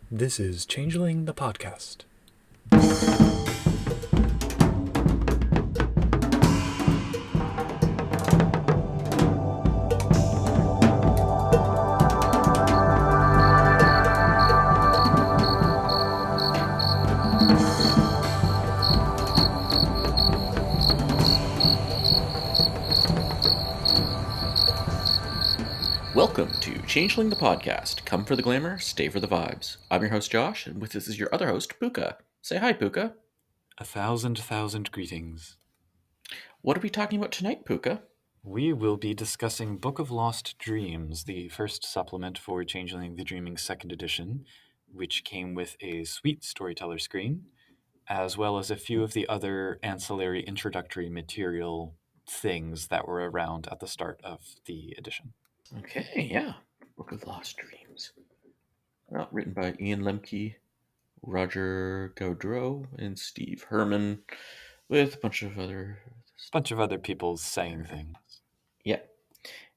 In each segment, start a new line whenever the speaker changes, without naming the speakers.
This is Changeling the Podcast.
Welcome to Changeling the Podcast. Come for the glamour, stay for the vibes. I'm your host Josh, and with us is your other host, Puka. Say hi, Puka.
1,000 greetings.
What are we talking about tonight, Puka?
We will be discussing Book of Lost Dreams, the first supplement for Changeling the Dreaming 2nd edition, which came with a sweet Storytellers Screen, as well as a few of the other ancillary introductory material things that were around at the start of the edition.
Okay, yeah. Book of Lost Dreams. Written by Ian Lemke, Roger Gaudreau, and Steve Herman, with a bunch of other
people saying things.
Yeah.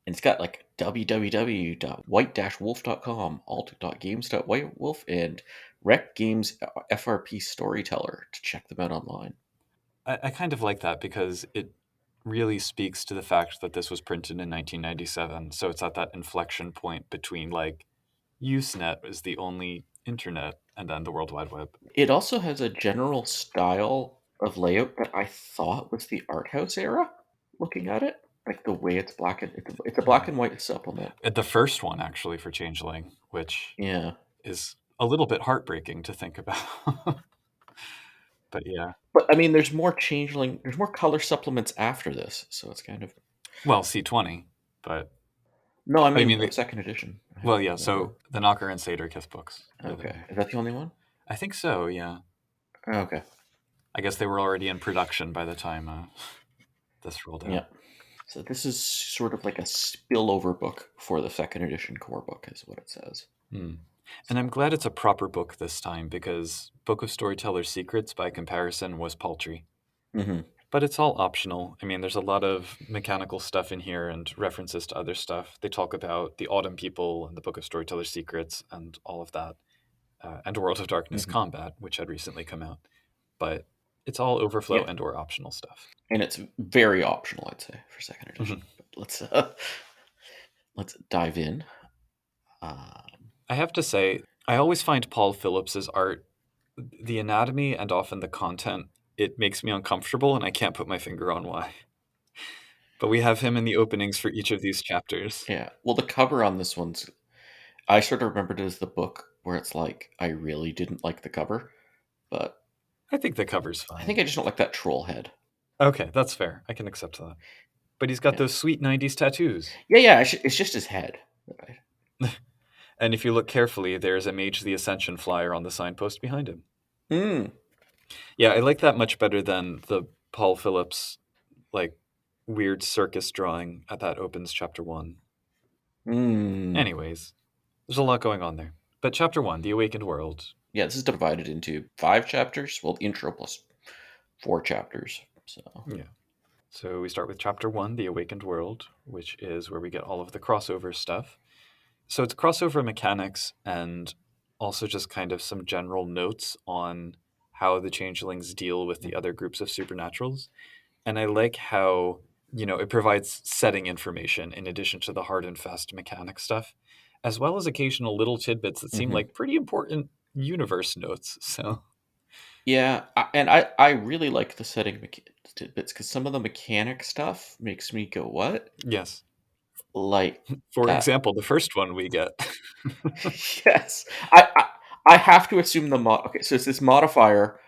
And it's got like www.white-wolf.com, alt.games.whitewolf, and Rec Games FRP Storyteller to check them out online.
I kind of like that because it really speaks to the fact that this was printed in 1997. So it's at that inflection point between like Usenet is the only internet and then the World Wide Web.
It also has a general style of layout that I thought was the art house era, looking at it. Like the way it's it's a black and white supplement.
The first one, actually, for Changeling, which is a little bit heartbreaking to think about. But yeah.
But I mean, there's more color supplements after this, so it's kind of...
Well, C20, but...
No, I mean the second edition.
Well, yeah, so the Knocker and Satyr books.
Okay. Is that the only one?
I think so, yeah.
Okay.
I guess they were already in production by the time this rolled out.
Yeah. So this is sort of like a spillover book for the second edition core book, is what it says.
And I'm glad it's a proper book this time, because Book of Storytellers Secrets, by comparison, was paltry.
Mm-hmm.
But it's all optional. I mean, there's a lot of mechanical stuff in here and references to other stuff. They talk about the Autumn People and the Book of Storytellers Secrets and all of that, and World of Darkness Combat, which had recently come out. But it's all overflow and or optional stuff.
And it's very optional, I'd say, for second edition. But let's dive in.
I have to say, I always find Paul Phillips's art, the anatomy and often the content, it makes me uncomfortable, and I can't put my finger on why. But we have him in the openings for each of these chapters.
Yeah. Well, the cover on this one's... I sort of remembered it as the book where it's like, I really didn't like the cover, but...
I think the cover's fine.
I think I just don't like that troll head.
Okay, that's fair. I can accept that. But he's got those sweet 90s tattoos.
Yeah, it's just his head. Right?
And if you look carefully, there's a Mage the Ascension flyer on the signpost behind him. Yeah, I like that much better than the Paul Phillips, like, weird circus drawing that opens chapter 1. Anyways, there's a lot going on there. But chapter 1, The Awakened World.
Yeah, this is divided into 5 chapters. Well, intro plus 4 chapters.
So we start with chapter 1, The Awakened World, which is where we get all of the crossover stuff. So it's crossover mechanics and also just kind of some general notes on how the changelings deal with the other groups of supernaturals. And I like how, it provides setting information in addition to the hard and fast mechanic stuff, as well as occasional little tidbits that seem like pretty important universe notes. So,
yeah, and I really like the setting tidbits because some of the mechanic stuff makes me go, what?
Yes.
Like,
for example, the first one we get.
Yes. I have to assume okay, so it's this modifier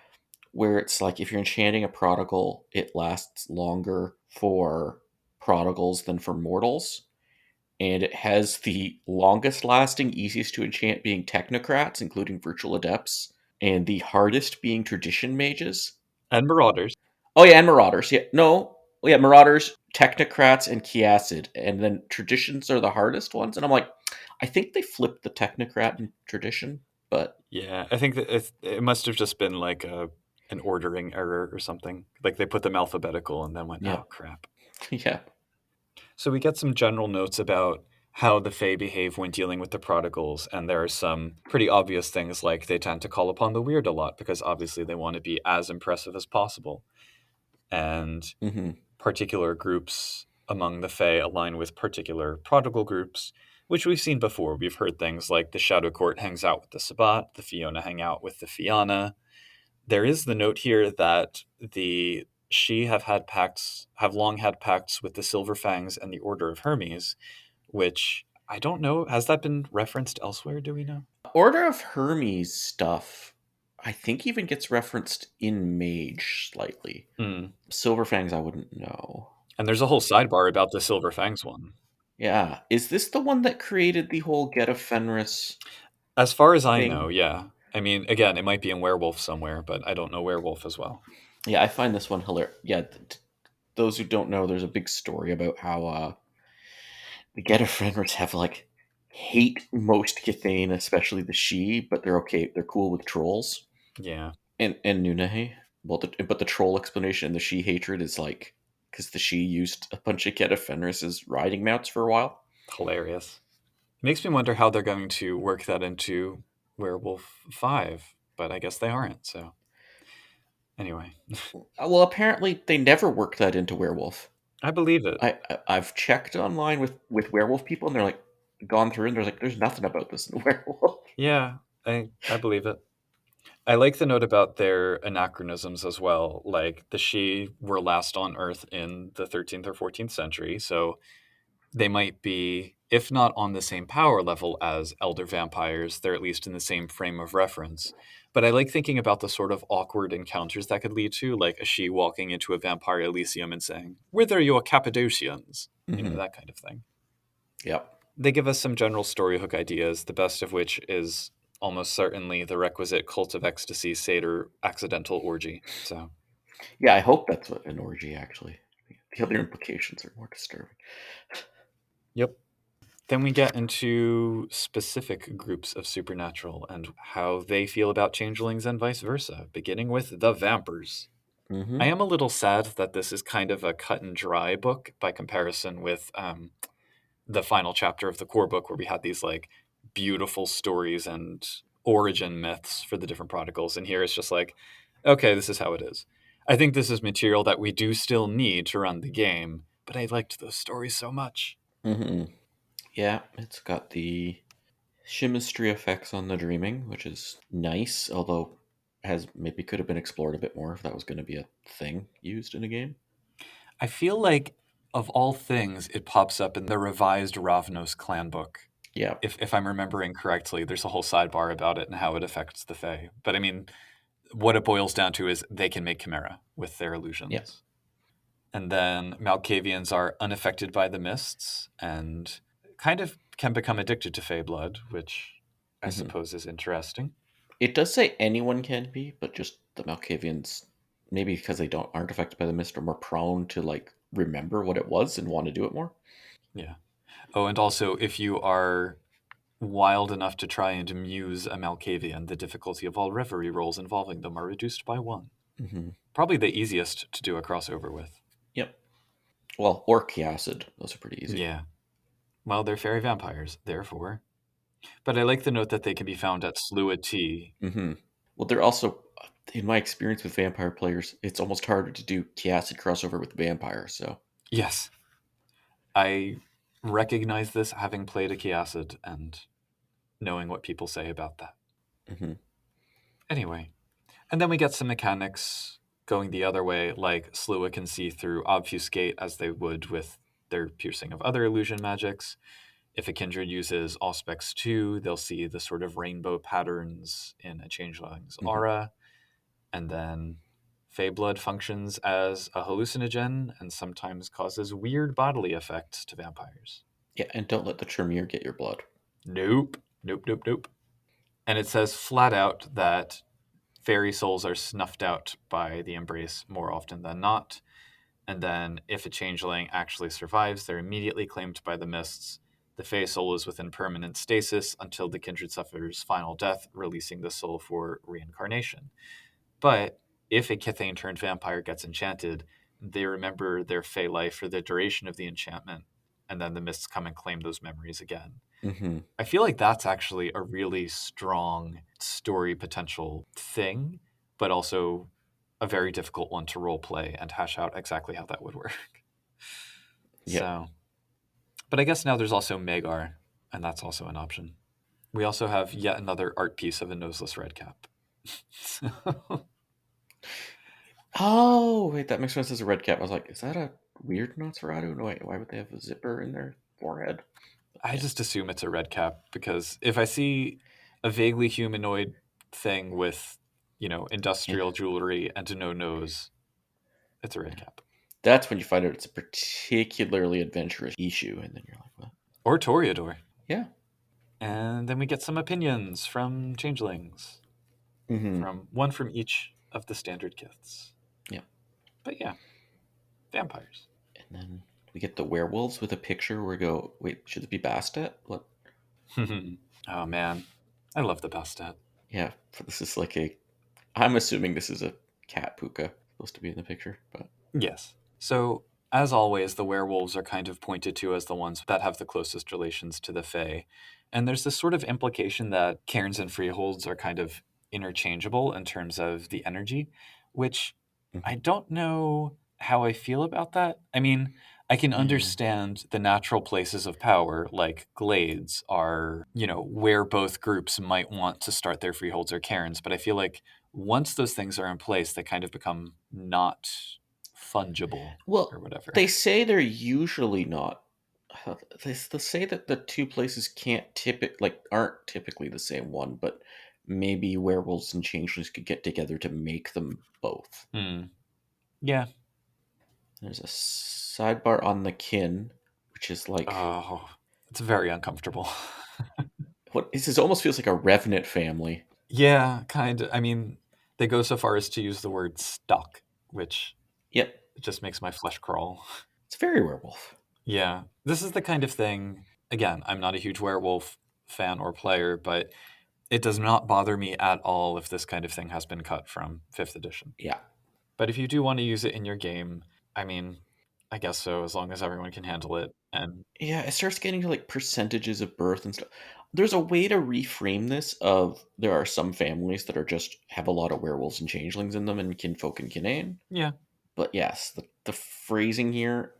where it's like if you're enchanting a prodigal, it lasts longer for prodigals than for mortals. And it has the longest lasting, easiest to enchant being technocrats, including virtual adepts, and the hardest being tradition mages.
And marauders.
Oh, yeah, and marauders. Yeah, no. Oh, yeah, marauders, technocrats, and chiacid. And then traditions are the hardest ones. And I'm like, I think they flipped the technocrat and tradition, but...
Yeah, I think that it must have just been like an ordering error or something. Like they put them alphabetical and then went, oh, crap.
Yeah.
So we get some general notes about how the Fae behave when dealing with the prodigals, and there are some pretty obvious things like they tend to call upon the weird a lot because obviously they want to be as impressive as possible. And
Mm-hmm.
particular groups among the Fae align with particular prodigal groups, which we've seen before. We've heard things like the Shadow Court hangs out with the Sabbat, the Fiona hang out with the Fianna. There is the note here that the She have long had pacts with the Silver Fangs and the Order of Hermes, which I don't know. Has that been referenced elsewhere? Do we know?
Order of Hermes stuff, I think, even gets referenced in Mage slightly.
Hmm.
Silverfangs, I wouldn't know.
And there's a whole sidebar about the Silver Fangs one.
Yeah, is this the one that created the whole Get of Fenris
As far as I know,
thing?
yeah. I mean, again, it might be in Werewolf somewhere, but I don't know Werewolf as well.
Yeah, I find this one hilarious. Yeah, those who don't know, there's a big story about how the Get of Fenris have like hate most Kithane, especially the She, but they're okay. They're cool with trolls
Yeah,
and Nunahe. Well, but the troll explanation and the She hatred is like because the She used a bunch of Get of Fenris as riding mounts for a while.
hilarious. It makes me wonder how they're going to work that into Werewolf 5, but I guess they aren't, so anyway.
Well, apparently they never worked that into Werewolf.
I believe it.
I've checked online with Werewolf people, and they're like gone through, and they're like, "There's nothing about this in Werewolf."
Yeah, I believe it. I like the note about their anachronisms as well. Like the She were last on Earth in the 13th or 14th century, so they might be, if not on the same power level as elder vampires, they're at least in the same frame of reference. But I like thinking about the sort of awkward encounters that could lead to, like a She walking into a vampire elysium and saying, "Whither your Cappadocians?" You know,
Hmm.
that kind of thing.
Yep.
They give us some general story hook ideas, the best of which is almost certainly the requisite cult of ecstasy satyr accidental orgy. So,
Yeah, I hope that's what an orgy actually. The other implications are more disturbing.
yep. Then we get into specific groups of supernatural and how they feel about changelings and vice versa, beginning with the vampires.
Hmm.
I am a little sad that this is kind of a cut and dry book by comparison with the final chapter of the core book, where we had these like beautiful stories and origin myths for the different prodigals. And here it's just like, okay, this is how it is. I think this is material that we do still need to run the game, but I liked those stories so much.
Hmm. Yeah, it's got the chemistry effects on the dreaming, which is nice, although has maybe could have been explored a bit more if that was going to be a thing used in a game.
I feel like, of all things, it pops up in the revised Ravnos clan book.
Yeah.
If I'm remembering correctly, there's a whole sidebar about it and how it affects the Fae. But I mean, what it boils down to is they can make chimera with their
Yeah.
illusions. And then Malkavians are unaffected by the mists and kind of can become addicted to Fey blood, which I
Hmm.
suppose is interesting.
It does say anyone can be, but just the Malkavians, maybe because they don't aren't affected by the mist, are more prone to like remember what it was and want to do it more.
Yeah. Oh, and also, if you are wild enough to try and amuse a Malkavian, the difficulty of all reverie rolls involving them are reduced by one.
Hmm.
Probably the easiest to do a crossover with.
Yep. Well, or acid; those are pretty easy.
Yeah. Well, they're fairy vampires, therefore. But I like the note that they can be found at Slua T.
Hmm. Well, they're also, in my experience with vampire players, it's almost harder to do acid crossover with vampire. So.
Yes, I recognize this having played a Chiacid and knowing what people say about that.
Hmm.
Anyway, and then we get some mechanics going the other way, like Slua can see through obfuscate as they would with their piercing of other illusion magics. If a kindred uses Auspex 2, they'll see the sort of rainbow patterns in a changeling's
Hmm.
aura. And then Fey blood functions as a hallucinogen and sometimes causes weird bodily effects to vampires.
Yeah, and don't let the Tremere get your blood.
Nope. Nope, nope, nope. And it says flat out that fairy souls are snuffed out by the embrace more often than not. And then, if a changeling actually survives, they're immediately claimed by the mists. The Fey soul is within permanent stasis until the kindred suffers final death, releasing the soul for reincarnation. But if a Kithane turned vampire gets enchanted, they remember their Fey life for the duration of the enchantment and then the mists come and claim those memories again.
Mm-hmm.
I feel like that's actually a really strong story potential thing, but also a very difficult one to role play and hash out exactly how that would work.
Yep.
So, but I guess now there's also Magar, and that's also an option. We also have yet another art piece of a noseless redcap. So,
Oh, wait, that makes sense as a red cap. I was like, is that a weird Nosferatu? No, wait, why would they have a zipper in their forehead?
I
Yeah.
just assume it's a redcap because if I see a vaguely humanoid thing with,
Yeah.
industrial jewelry and no nose, it's a redcap.
That's when you find out it's a particularly adventurous issue, and then you're like, what?
Or Toreador.
Yeah.
And then we get some opinions from changelings,
Mm-hmm.
from one from each of the standard kiths.
Yeah.
But yeah, vampires.
And then we get the werewolves with a picture where we go, wait, should it be Bastet? What?
Oh man, I love the Bastet.
Yeah, this is like I'm assuming this is a cat puka supposed to be in the picture, but
Yes. So, as always, the werewolves are kind of pointed to as the ones that have the closest relations to the Fae. And there's this sort of implication that cairns and freeholds are kind of interchangeable in terms of the energy, which
Mhm.
I don't know how I feel about that. I mean, I can
Yeah.
understand the natural places of power, like glades, are, where both groups might want to start their freeholds or cairns. But I feel like once those things are in place, they kind of become not fungible or
Well,
whatever.
they say they're usually not. They say that the two places aren't typically the same one, but maybe werewolves and changelings could get together to make them both.
Hmm. Yeah.
There's a sidebar on the kin, which is like
Oh, it's very uncomfortable.
what this is almost feels like a revenant family.
Yeah, kind of. I mean, they go so far as to use the word stuck, which
Yep,
just makes my flesh crawl.
it's very werewolf.
Yeah. This is the kind of thing, again, I'm not a huge werewolf fan or player, but it does not bother me at all if this kind of thing has been cut from 5th edition.
Yeah,
But if you do want to use it in your game, I mean, I guess so, as long as everyone can handle it. And
yeah. It starts getting to like percentages of birth and stuff. There's a way to reframe this. Of there are some families that are just have a lot of werewolves and changelings in them, and kinfolk and kinane.
yeah,
But yes, the phrasing here,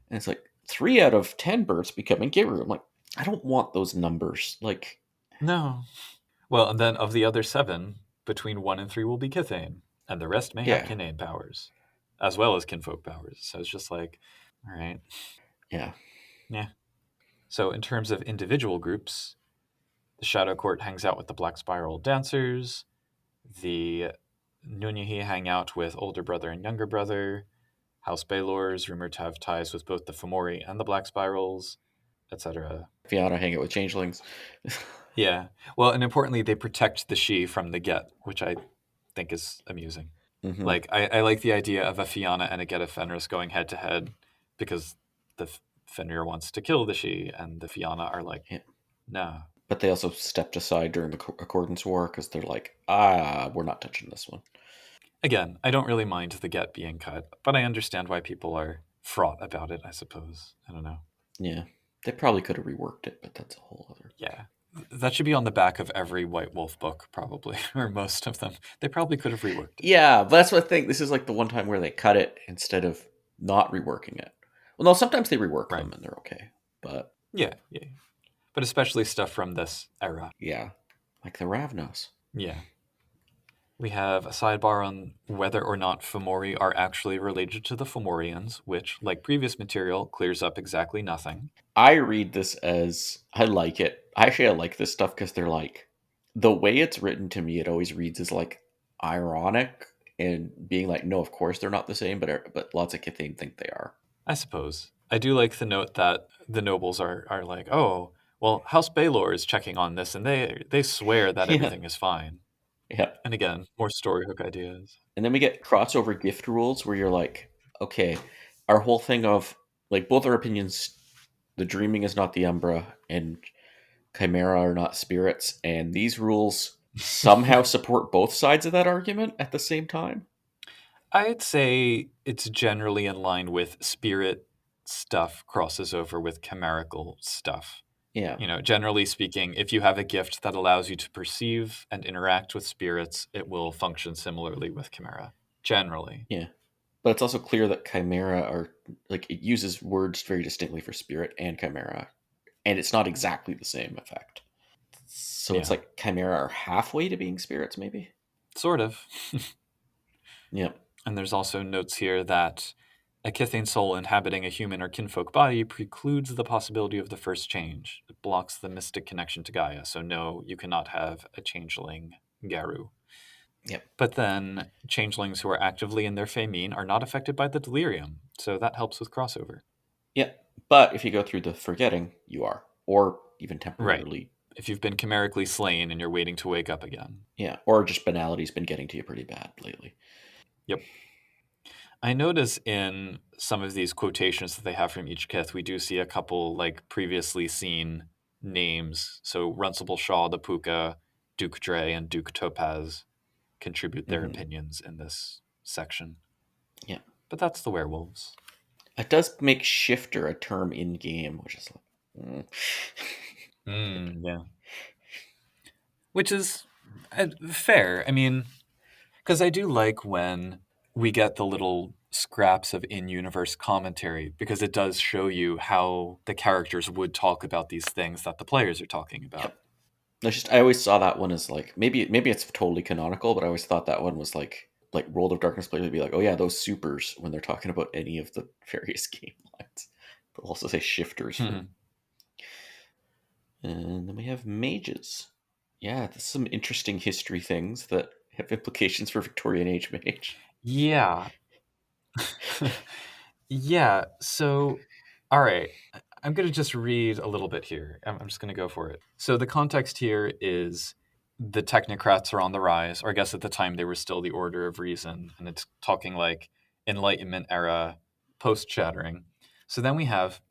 and it's like 3 out of 10 births becoming Giru. I'm like, I don't want those numbers. Like,
no. Well, and then of the other 7, between 1 and 3 will be Kithane, and the rest may have
yeah,
Kinane powers, as well as Kinfolk powers. So it's just like, all right,
yeah,
yeah. So in terms of individual groups, the Shadow Court hangs out with the Black Spiral Dancers, the Nunyahi hang out with older brother and younger brother, House Baylor is rumored to have ties with both the Fomori and the Black Spirals, etc.
Fiona hang out with changelings.
Yeah. Well, and importantly, they protect the she from the get, which I think is amusing.
Hmm.
Like, I like the idea of a Fianna and a Get of Fenris going head to head because the Fenrir wants to kill the she, and the Fianna are like,
Yeah.
nah.
But they also stepped aside during the Accordance War because they're like, ah, we're not touching this one.
Again, I don't really mind the Get being cut, but I understand why people are fraught about it, I suppose. I don't know.
Yeah, they probably could have reworked it, but that's a whole other.
Yeah. That should be on the back of every White Wolf book, probably, or most of them. They probably could have reworked it.
Yeah, but that's what I think. This is like the one time where they cut it instead of not reworking it. Well, no, sometimes they rework
Right.
them and they're okay. But
Yeah, yeah. But especially stuff from this era.
yeah, like the Ravnos.
Yeah. We have a sidebar on whether or not Fomori are actually related to the Fomorians, which, like previous material, clears up exactly nothing.
I read this as I like it. Actually, I like this stuff because they're like the way it's written to me. It always reads as like ironic and being like, no, of course they're not the same, but lots of Kithane think they are.
I suppose. I do like the note that the nobles are like, oh, well, House Baylor is checking on this, and they swear that
Yeah,
everything is fine.
yeah.
And again, more story hook ideas.
And then we get crossover gift rules where you're like, okay, our whole thing of like both our opinions, the dreaming is not the Umbra and Chimera are not spirits, and these rules somehow support both sides of that argument at the same time.
I'd say it's generally in line with spirits stuff crosses over with chimerical stuff.
Yeah.
Generally speaking, if you have a gift that allows you to perceive and interact with spirits, it will function similarly with chimera. Generally.
Yeah. But it's also clear that chimera are like it uses words very distinctly for spirit and chimera, and it's not exactly the same effect. So it's
Yeah.
like chimera are halfway to being spirits, maybe.
Sort of.
Yeah.
And there's also notes here that a Kithane soul inhabiting a human or kinfolk body precludes the possibility of the first change. It blocks the mystic connection to Gaia. So no, you cannot have a changeling Garu.
Yep.
But then changelings who are actively in their famine are not affected by the delirium, so that helps with crossover.
Yeah. But if you go through the forgetting, you are, or even
Right.
temporarily.
If you've been chimerically slain and you're waiting to wake up again.
Yeah. Or just banality's been getting to you pretty bad lately.
Yep. I notice in some of these quotations that they have from each kith, we do see a couple like previously seen names. So Runcible Shaw, the Puka, Duke Dre, and Duke Topaz contribute their
Mm-hmm.
opinions in this section.
Yeah.
But that's the werewolves.
It does make shifter a term in game, which is like,
Yeah. Which is fair. I mean, because I do like when we get the little scraps of in universe commentary because it does show you how the characters would talk about these things that the players are talking about.
yep. It's just I always saw that one as like maybe it's totally canonical, but I always thought that one was like World of Darkness players would be like, oh yeah, those supers when they're talking about any of the various game lines. They'll also say shifters for. And then we have mages. Yeah, there's some interesting history things that have implications for Victorian Age mage.
Yeah. Yeah. So, all right. I'm going to just read a little bit here. I'm just going to go for it. So, the context here is the technocrats are on the rise, or I guess at the time they were still the Order of Reason, and it's talking like Enlightenment era, post shattering. So, then we have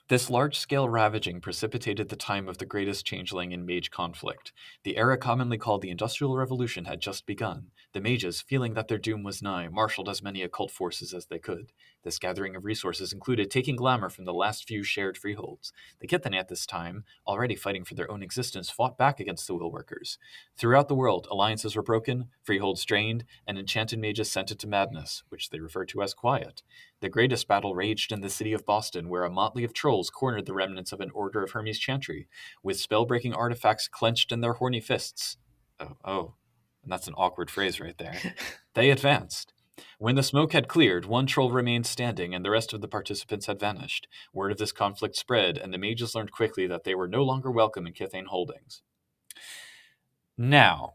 this large-scale ravaging precipitated the time of the greatest changeling and mage conflict. The era commonly called the Industrial Revolution had just begun. The mages, feeling that their doom was nigh, marshaled as many occult forces as they could. This gathering of resources included taking glamour from the last few shared freeholds. The Kithani at this time, already fighting for their own existence, fought back against the will workers. Throughout the world, alliances were broken, freeholds drained, and enchanted mages sent into madness, which they refer to as quiet. The greatest battle raged in the city of Boston, where a motley of trolls cornered the remnants of an Order of Hermes Chantry, with spell-breaking artifacts clenched in their horny fists. Oh, and that's an awkward phrase right there. They advanced. When the smoke had cleared, one troll remained standing, and the rest of the participants had vanished. Word of this conflict spread, and the mages learned quickly that they were no longer welcome in Kithane Holdings. Now,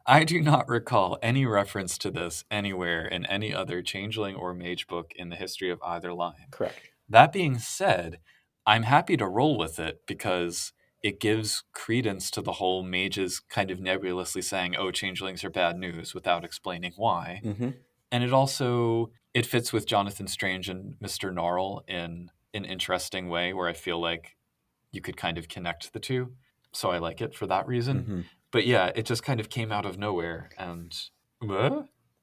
I do not recall any reference to this anywhere in any other changeling or mage book in the history of either line.
Correct.
That being said, I'm happy to roll with it because it gives credence to the whole mages kind of nebulously saying, "Oh, changelings are bad news," without explaining why.
Mm-hmm.
And it fits with Jonathan Strange and Mr. Norrell in an interesting way where I feel like you could kind of connect the two. So I like it for that reason.
Mm-hmm.
But yeah, it just kind of came out of nowhere and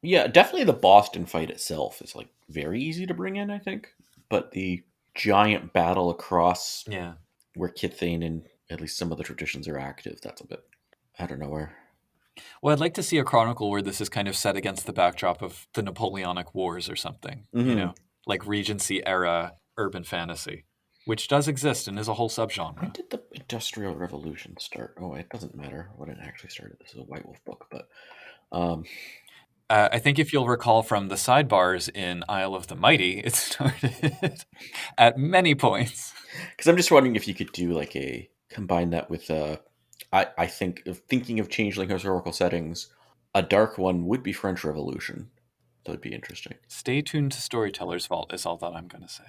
Yeah, definitely the Boston fight itself is like very easy to bring in, I think. But the giant battle across
yeah.
where Kithane and at least some of the traditions are active, that's a bit I don't know where.
Well, I'd like to see a chronicle where this is kind of set against the backdrop of the Napoleonic Wars or something,
Mm-hmm.
like Regency era urban fantasy, which does exist and is a whole
When
subgenre.
did the Industrial Revolution start? Oh, it doesn't matter when it actually started. This is a White Wolf book, but um,
I think if you'll recall from the sidebars in Isle of the Mighty, it started at many points.
because I'm just wondering if you could do like a combine that with I think of thinking of changeling historical settings, a dark one would be French Revolution. That would be interesting.
Stay tuned to Storytellers Vault is all that I'm going to say.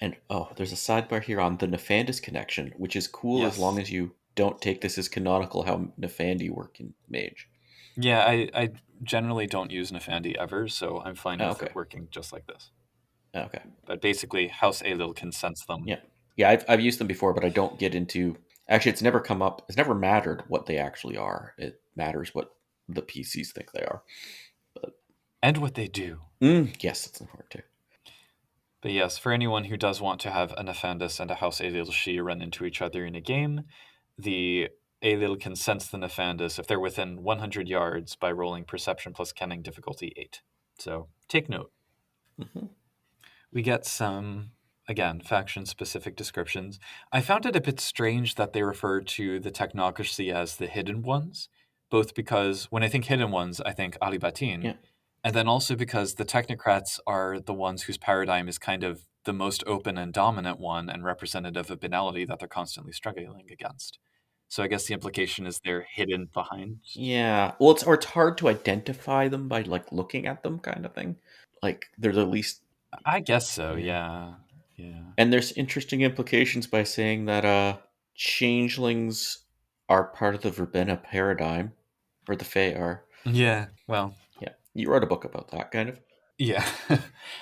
And oh, there's a sidebar here on the Nefandis connection, which is cool as long
Yes.
as you don't take this as canonical how Nefandi work in Mage.
Yeah, I generally don't use Nefandi ever, so I'm fine
Oh,
with
okay.
it working just like this.
Okay.
But basically, House Aelil can sense them.
Yeah. Yeah, I've used them before, but I don't get into. Actually, it's never come up. It's never mattered what they actually are. It matters what the PCs think they are. But
And what they do.
yes, that's important too.
But yes, for anyone who does want to have a Nefandus and a House Aelil She run into each other in a game, the Aelil can sense the Nefandus if they're within 100 yards by rolling Perception plus Kenning difficulty 8. So take note.
Mhm.
We get some, again, faction specific descriptions. I found it a bit strange that they refer to the technocracy as the Hidden Ones, both because when I think Hidden Ones, I think Ali Batin,
Yeah.
and then also because the technocrats are the ones whose paradigm is kind of the most open and dominant one and representative of banality that they're constantly struggling against. So I guess the implication is they're hidden behind.
Yeah. Well, it's hard to identify them by like looking at them, kind of thing. Like they're the least.
I guess so,
Yeah.
yeah. Yeah.
And there's interesting implications by saying that changelings are part of the verbena paradigm, or the Fae are.
Yeah. Well,
Yeah. You wrote a book about that, kind of.
yeah.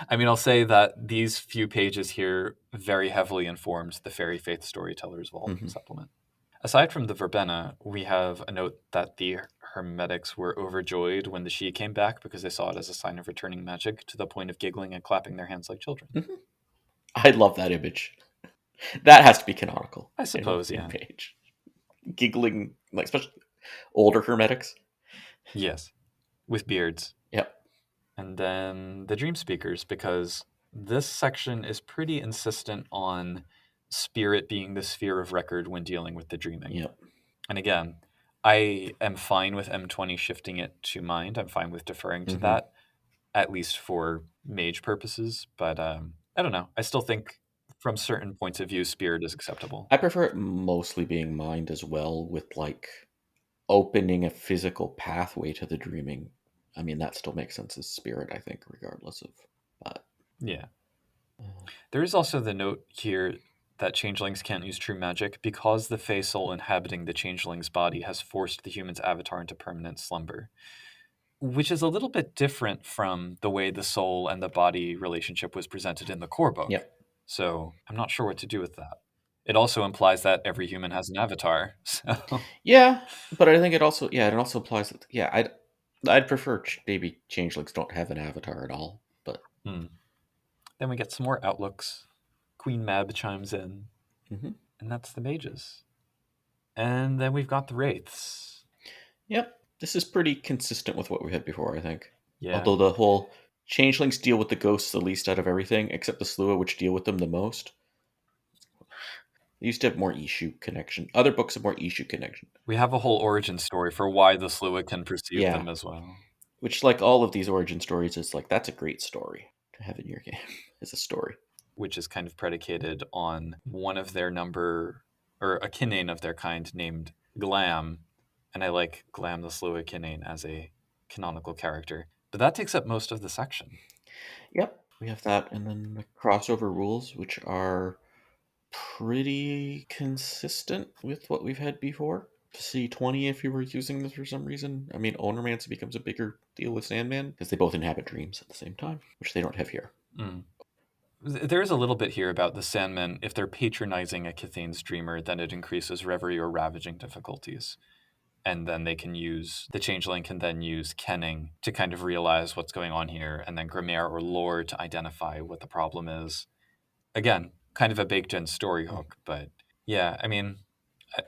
I mean, I'll say that these few pages here very heavily informed the Fairy Faith Storytellers Vault
Hmm.
supplement. Aside from the verbena, we have a note that the Hermetics were overjoyed when the She came back because they saw it as a sign of returning magic to the point of giggling and clapping their hands like children.
Hmm. I love that image. That has to be canonical
I
in,
suppose,
in
yeah.
page. Giggling, like especially older Hermetics.
Yes, with beards.
Yep.
And then the Dream Speakers, because this section is pretty insistent on spirit being the sphere of record when dealing with the dreaming.
Yep.
And again, I am fine with M20 shifting it to mind. I'm fine with deferring to
Hmm.
that, at least for mage purposes. But I don't know. I still think from certain points of view, spirit is acceptable.
I prefer it mostly being mind as well, with like opening a physical pathway to the dreaming. I mean, that still makes sense as spirit, I think, regardless of. But
Yeah.
uh,
There is also the note here that changelings can't use true magic because the Fey soul inhabiting the changeling's body has forced the human's avatar into permanent slumber, which is a little bit different from the way the soul and the body relationship was presented in the core book.
yep.
So I'm not sure what to do with that. It also implies that every human has an avatar. So
Yeah, but I think it also applies that I'd prefer maybe changelings don't have an avatar at all, but
hmm. Then we get some more outlooks. Queen Mab chimes in,
mhm.
and that's the mages. And then we've got the wraiths.
Yep, this is pretty consistent with what we had before, I think.
Yeah,
Although the whole changelings deal with the ghosts the least out of everything, except the Slua, which deal with them the most. They used to have more issue connection. Other books have more issue connection.
we have a whole origin story for why the Slua can perceive
Yeah,
them as well,
which like all of these origin stories is like that's a great story to have in your game as a story.
which is kind of predicated on one of their number, or a kinane of their kind named Glam. And I like Glam the Slua kinane as a canonical character. But that takes up most of the section.
Yep, we have that, and then the crossover rules, which are pretty consistent with what we've had before. C20 if you were using this for some reason. I mean, Ownermancy becomes a bigger deal with Sandman because they both inhabit dreams at the same time, which they don't have here.
Mm. There is a little bit here about the Sandmen. If they're patronizing a Cathane's dreamer, then it increases reverie or ravaging difficulties. And then they can use, the changeling can then use kenning to kind of realize what's going on here, and then Grimaire or lore to identify what the problem is. Again, kind of a baked in story
Mm.
hook, but yeah, I mean,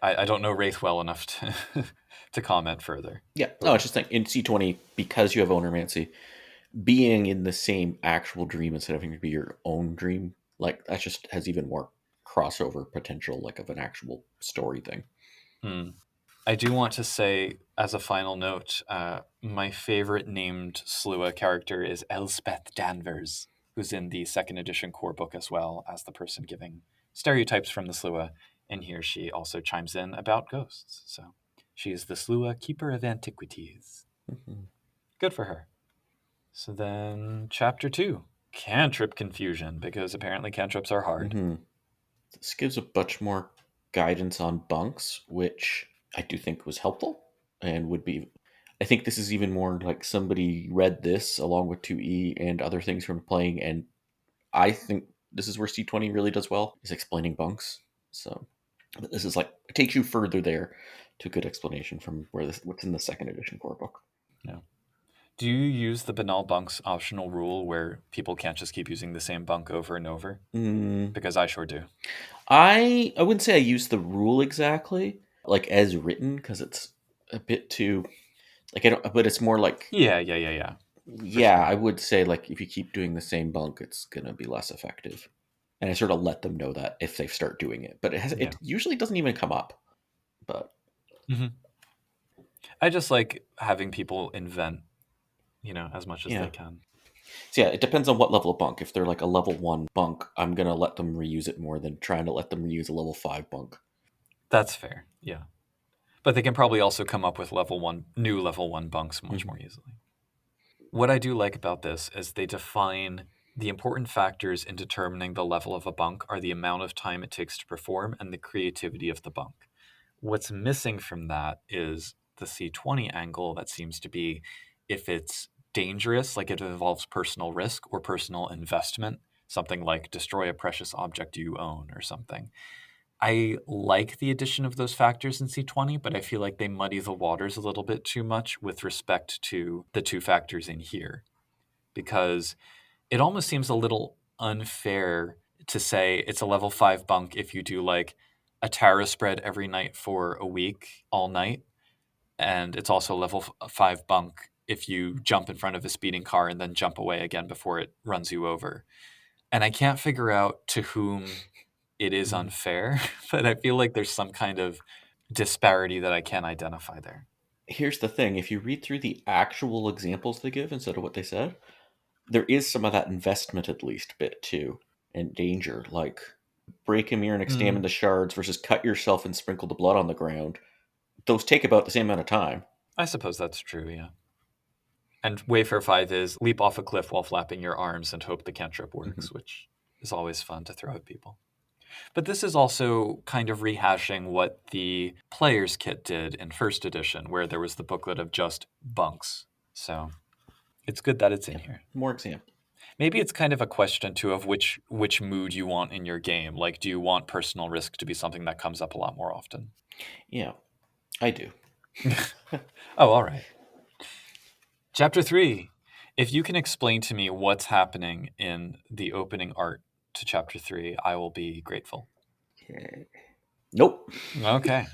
I don't know Wraith well enough to, to comment further.
Yeah, no, it's just like in C20, because you have Ownermancy, being in the same actual dream instead of having to be your own dream, like that just has even more crossover potential, like of an actual story thing.
Hmm. I do want to say, as a final note, my favorite named Slua character is Elspeth Danvers, who's in the second edition core book as well as the person giving stereotypes from the Slua. And here she also chimes in about ghosts. So she is the Slua Keeper of Antiquities.
Mhm.
Good for her. So then, chapter 2, Cantrip Confusion, because apparently cantrips are hard.
Mhm. This gives a much more guidance on bunks, which I do think was helpful and would be. I think this is even more like somebody read this along with 2E and other things from playing, and I think this is where C20 really does well, is explaining bunks. So, but this is like, it takes you further there to a good explanation from what's in the second edition core book.
No. Do you use the banal bunks optional rule where people can't just keep using the same bunk over and over?
Mm,
Because I sure do.
I wouldn't say I use the rule exactly, like as written, because it's a bit too like I don't. But it's more like
Yeah, for
yeah,
sure.
I would say like if you keep doing the same bunk, it's gonna be less effective. And I sort of let them know that if they start doing it, but
Yeah.
it usually doesn't even come up. But
Hmm. I just like having people invent, as much as
yeah,
they can.
so yeah, it depends on what level of bunk. If they're like a level 1 bunk, I'm gonna let them reuse it more than trying to let them reuse a level 5 bunk.
That's fair. Yeah. But they can probably also come up with new level one bunks much
Mhm.
more easily. What I do like about this is they define the important factors in determining the level of a bunk are the amount of time it takes to perform and the creativity of the bunk. What's missing from that is the C20 angle that seems to be if it's dangerous, like it involves personal risk or personal investment, something like destroy a precious object you own or something. I like the addition of those factors in C20, but I feel like they muddy the waters a little bit too much with respect to the two factors in here because it almost seems a little unfair to say it's a level 5 bunk if you do like a Tara spread every night for a week, all night, and it's also a level 5 bunk if you jump in front of a speeding car and then jump away again before it runs you over. And I can't figure out to whom it is
Mhm.
unfair, but I feel like there's some kind of disparity that I can't identify there.
Here's the thing: if you read through the actual examples they give instead of what they said, there is some of that investment at least bit too, and danger, like break a mirror and examine
Mm,
the shards versus cut yourself and sprinkle the blood on the ground. Those take about the same amount of time.
I suppose that's true, yeah. And Wayfair 5 is leap off a cliff while flapping your arms and hope the cantrip
Mhm.
works, which is always fun to throw at people. But this is also kind of rehashing what the player's kit did in first edition, where there was the booklet of just bunks. So it's good that it's in
Yep.
here.
More example.
Maybe it's kind of a question too of which mood you want in your game. Like, do you want personal risk to be something that comes up a lot more often?
Yeah, I do.
Oh, all right. Chapter 3. If you can explain to me what's happening in the opening art to chapter 3, I will be grateful.
Okay. Nope.
Okay.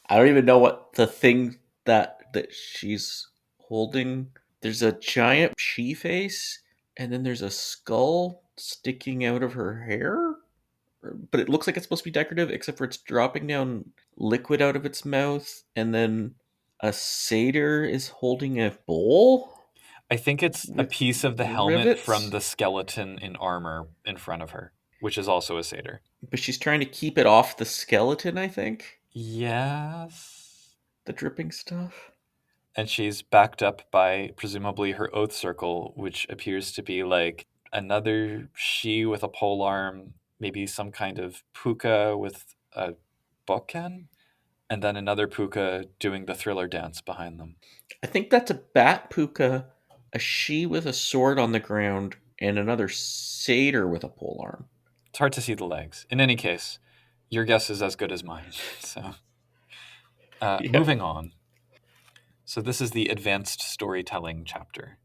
I don't even know what the thing that she's holding. There's a giant she face, and then there's a skull sticking out of her hair. But it looks like it's supposed to be decorative, except for it's dropping down liquid out of its mouth, and then a satyr is holding a bowl
I think it's a
with
piece of the helmet from
rivets,
the skeleton in armor in front of her, which is also a satyr.
but she's trying to keep it off the skeleton, I think.
Yes.
The dripping stuff.
And she's backed up by presumably her oath circle, which appears to be like another she with a polearm, maybe some kind of puka with a bokken, and then another puka doing the thriller dance behind them.
I think that's a bat puka, a she with a sword on the ground, and another satyr with a polearm.
It's hard to see the legs. In any case, your guess is as good as mine. So,
Yeah.
moving on. So, this is the advanced storytelling chapter.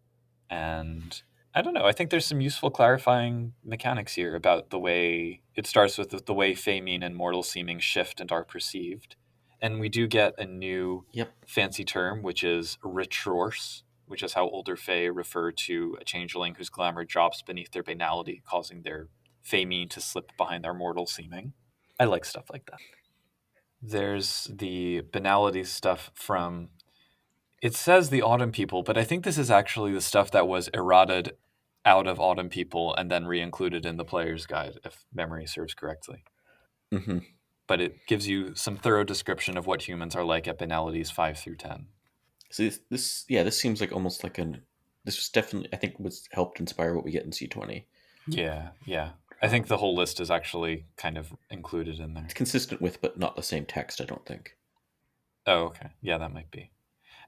And I don't know. I think there's some useful clarifying mechanics here about the way it starts with the way Fey mean and mortal seeming shift and are perceived. And we do get a new
Yep.
fancy term, which is retrourse, which is how older Fey refer to a changeling whose glamour drops beneath their banality, causing their Fey mean to slip behind their mortal seeming. I like stuff like that. There's the banality stuff from it says the Autumn People, but I think this is actually the stuff that was errated out of Autumn People and then re-included in the player's guide, if memory serves correctly.
Hmm.
But it gives you some thorough description of what humans are like at banalities 5 through 10.
So this seems like almost like an. This was definitely, I think, was helped inspire what we get in C20.
Yeah, yeah. I think
Um,
the whole list is actually kind of included in
it's
there.
consistent with, but not the same text. I don't think.
Oh, okay. Yeah, that might be.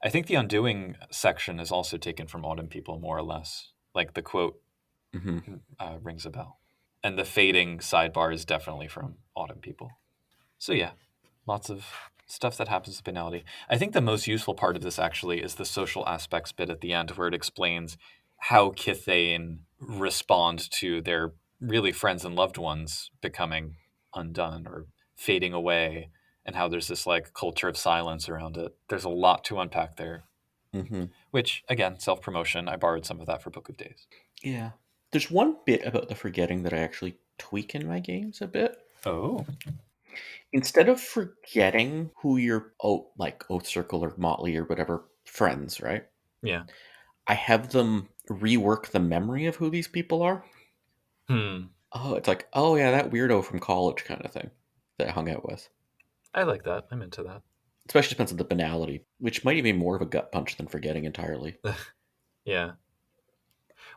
I think the undoing section is also taken from Autumn People, more or less. Like the quote
Hmm.
rings a bell. And the fading sidebar is definitely from Autumn People. So yeah, lots of stuff that happens with banality. I think the most useful part of this actually is the social aspects bit at the end, where it explains how Kithane respond to their really friends and loved ones becoming undone or fading away, and how there's this like culture of silence around it. There's a lot to unpack there,
Mm-hmm.
which again, self promotion. I borrowed some of that for Book of Days.
Yeah. There's one bit about the forgetting that I actually tweak in my games a bit.
Oh,
Instead of forgetting who your like Oath Circle or Motley or whatever friends, right?
yeah.
I have them rework the memory of who these people are.
Hmm.
Oh, it's like, oh yeah, that weirdo from college kind of thing that I hung out with.
I like that. I'm into that.
Especially depends on the banality, which might even be more of a gut punch than forgetting entirely.
Yeah.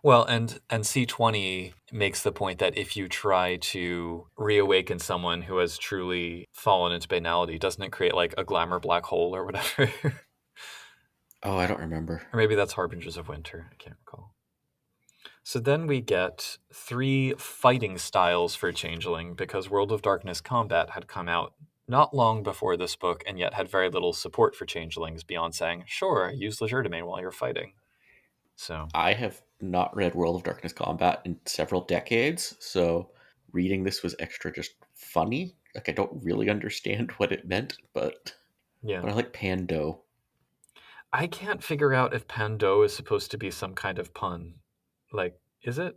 Well, and C20 makes the point that if you try to reawaken someone who has truly fallen into banality, doesn't it create like a glamour black hole or whatever?
Oh, I don't remember.
Or maybe that's Harbingers of Winter. I can't recall. So then we get 3 fighting styles for Changeling, because World of Darkness Combat had come out not long before this book and yet had very little support for Changelings beyond saying, sure, use Legerdemain while you're fighting. So,
I have not read World of Darkness Combat in several decades, so reading this was extra just funny. Like I don't really understand what it meant,
yeah.
but I like Pando.
I can't figure out if Pando is supposed to be some kind of pun. Like, is it?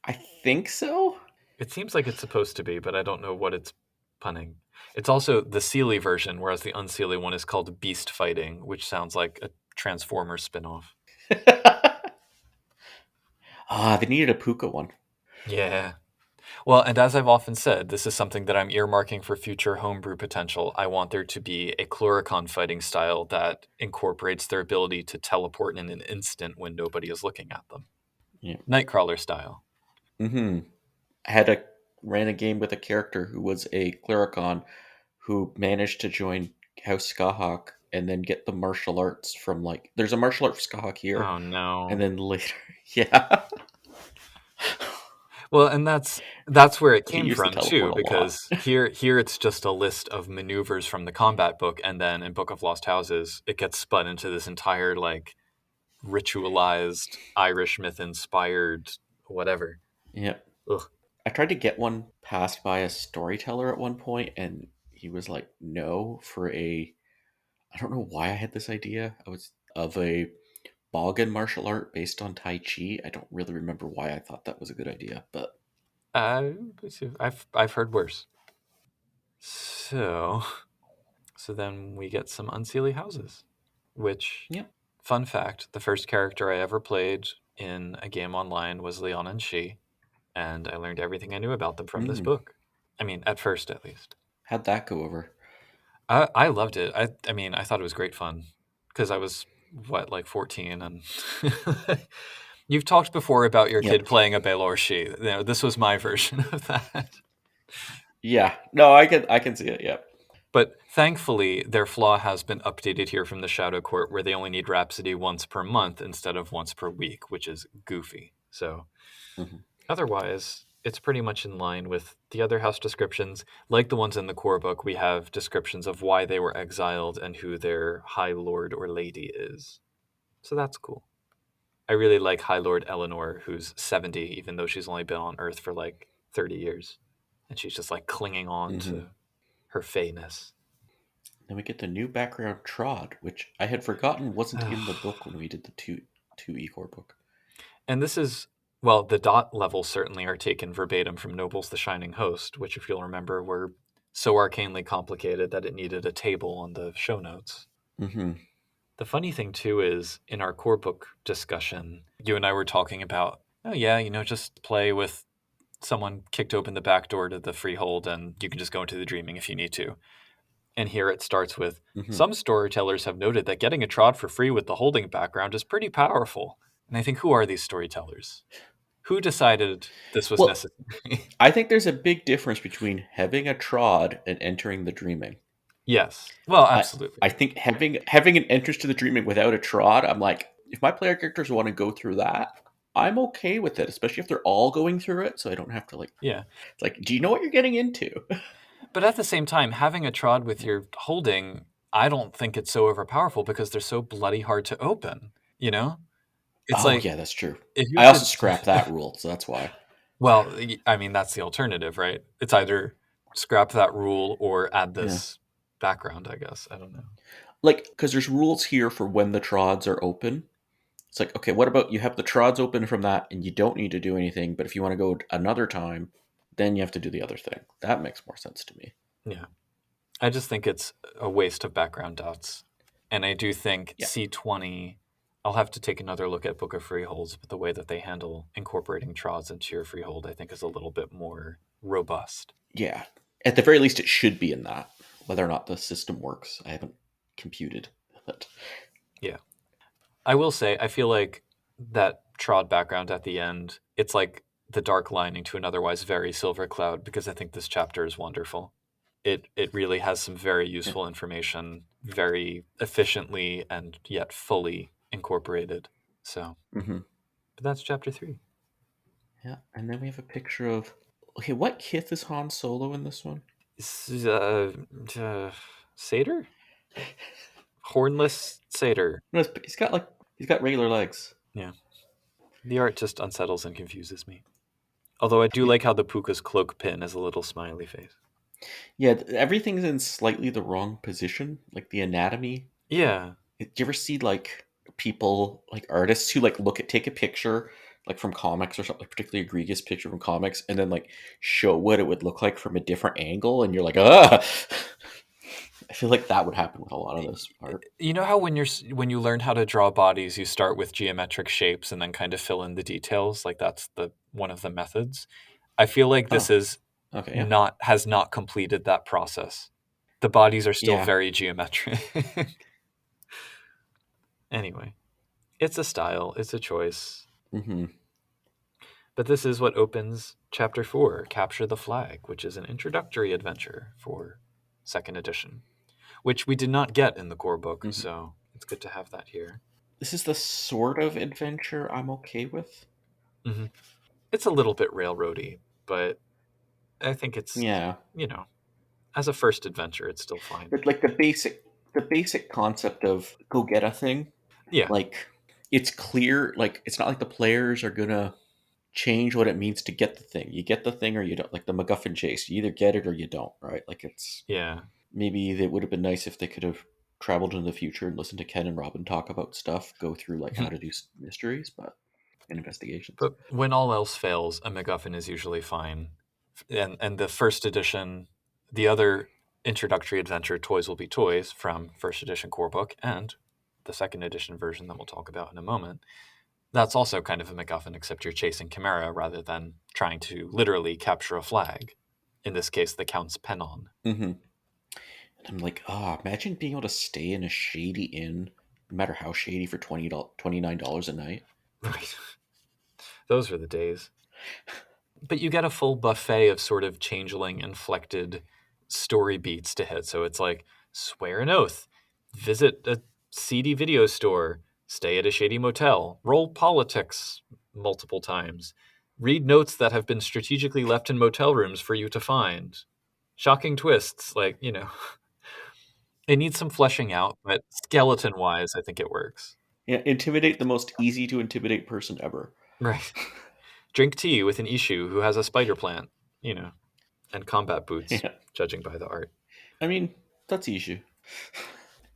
I think so.
It seems like it's supposed to be, but I don't know what it's punning. It's also the Seelie version, whereas the Unseelie one is called Beast Fighting, which sounds like a Transformers spinoff.
They needed a Puka one.
Yeah. Well, and as I've often said, this is something that I'm earmarking for future homebrew potential. I want there to be a Cluricon fighting style that incorporates their ability to teleport in an instant when nobody is looking at them.
Yeah.
Nightcrawler style.
Mm-hmm. I had a ran a game with a character who was a Clericon who managed to join House Skahawk and then get the martial arts from like there's a martial art for Skahawk here,
Oh
and
no.
then later, yeah,
Well, and that's where it
he
came
used the
from too,
teleport a lot.
because here it's just a list of maneuvers from the combat book, and then in Book of Lost Houses, it gets spun into this entire like ritualized Irish myth inspired whatever.
Yeah,
Ugh.
I tried to get one passed by a storyteller at one point, and he was like, "No," for a. I don't know why I had this idea. I was of a Bogan martial art based on Tai Chi. I don't really remember why I thought that was a good idea, but
Uh, I've heard worse. So so then we get some Unseelie Houses, which,
yeah.
fun fact, the first character I ever played in a game online was Leon and She, and I learned everything I knew about them from this
Mm,
book. I mean, at first, at least.
how'd that go over?
I loved it. I mean, I thought it was great fun because I was what, like 14, and you've talked before about your
Yep.
kid playing a Baylor She. You know, this was my version of that.
Yeah. No, I can see it. Yep.
But thankfully, their flaw has been updated here from the Shadow Court, where they only need Rhapsody once per month instead of once per week, which is goofy. So
Hmm.
otherwise, it's pretty much in line with the other house descriptions. Like the ones in the core book, we have descriptions of why they were exiled and who their High Lord or Lady is. So that's cool. I really like High Lord Eleanor, who's 70, even though she's only been on Earth for like 30 years. And she's just like clinging on
Hmm.
to her fayness.
Then we get the new background Trod, which I had forgotten wasn't in the book when we did the two Ecor book.
And this is, well, the dot levels certainly are taken verbatim from Noble's The Shining Host, which, if you'll remember, were so arcanely complicated that it needed a table on the show notes.
Hmm.
The funny thing, too, is in our core book discussion, you and I were talking about, oh, yeah, just play with someone kicked open the back door to the freehold and you can just go into the dreaming if you need to. And here it starts with
Hmm.
some storytellers have noted that getting a trot for free with the holding background is pretty powerful. And I think, who are these storytellers? Who decided this was
Well,
necessary?
I think there's a big difference between having a Trod and entering the dreaming.
Yes. Well,
I
absolutely.
I think having an entrance to the dreaming without a Trod, I'm like, if my player characters want to go through that, I'm okay with it, especially if they're all going through it, so I don't have to like.
Yeah.
It's like, do you know what you're getting into?
But at the same time, having a trod with your holding, I don't think it's so overpowerful because they're so bloody hard to open, you know? It's
Oh
like,
yeah, that's true.
if you
I
have
also
to
scrapped that rule, so that's why.
well, I mean, that's the alternative, right? It's either scrap that rule or add
Yeah.
this background, I guess. I don't know.
Like, because there's rules here for when the trods are open. It's like, okay, what about you have the trods open from that and you don't need to do anything, but if you want to go another time, then you have to do the other thing. That makes more sense to me.
Yeah. I just think it's a waste of background dots. And I do think
Yeah.
C20, I'll have to take another look at Book of Freeholds, but the way that they handle incorporating trods into your freehold, I think, is a little bit more robust.
Yeah. At the very least, it should be in that. Whether or not the system works, I haven't computed. But
Yeah. I will say, I feel like that trod background at the end, it's like the dark lining to an otherwise very silver cloud because I think this chapter is wonderful. It really has some very
yeah.
useful information, very efficiently and yet fully incorporated. So,
Mm-hmm.
but that's chapter 3.
Yeah. And then we have a picture of. Okay, what kith is Han Solo in this one?
Uh, satyr, hornless satyr.
No, he's got regular legs.
Yeah, the art just unsettles and confuses me. Although I do
It,
like how the puka's cloak pin has a little smiley face.
yeah, everything's in slightly the wrong position. Like the anatomy.
Yeah.
Do you ever see like people, like artists who like take a picture like from comics or something, like particularly egregious picture from comics, and then like show what it would look like from a different angle, and you're like, ah. I feel like that would happen with a lot of this art.
You know how when you learn how to draw bodies, you start with geometric shapes and then kind of fill in the details, like that's the one of the methods. I feel like this
Oh,
is
okay, yeah,
not has not completed that process. The bodies are still
yeah.
very geometric. Anyway, it's a style, it's a choice.
Mm-hmm.
But this is what opens chapter 4, Capture the Flag, which is an introductory adventure for second edition, which we did not get in the core book,
Mm-hmm.
so it's good to have that here.
This is the sort of adventure I'm okay with.
Hmm. It's a little bit railroady, but I think it's,
Yeah,
you know, as a first adventure, it's still fine.
but like the basic concept of go get a thing,
Yeah.
like it's clear. Like it's not like the players are gonna change what it means to get the thing. You get the thing or you don't. Like the MacGuffin chase, you either get it or you don't, right? Like it's
Yeah.
maybe it would have been nice if they could have traveled into the future and listened to Ken and Robin talk about stuff, go through like how to do mysteries, but and investigations.
But when all else fails, a MacGuffin is usually fine. And the first edition, the other introductory adventure, Toys Will Be Toys, from first edition core book, and the second edition version that we'll talk about in a moment, that's also kind of a MacGuffin, except you're chasing Chimera rather than trying to literally capture a flag. In this case, the Count's pennon.
Mm-hmm. And I'm like, imagine being able to stay in a shady inn, no matter how shady, for $29 a night.
Right. Those were the days. But you get a full buffet of sort of changeling inflected story beats to hit. So it's like swear an oath, visit a seedy video store, stay at a shady motel, roll politics multiple times, read notes that have been strategically left in motel rooms for you to find. Shocking twists, like, it needs some fleshing out, but skeleton wise, I think it works.
Yeah, intimidate the most easy to intimidate person ever.
Right. Drink tea with an Ishu who has a spider plant, you know, and combat boots,
Yeah,
judging by the art.
I mean that's issue.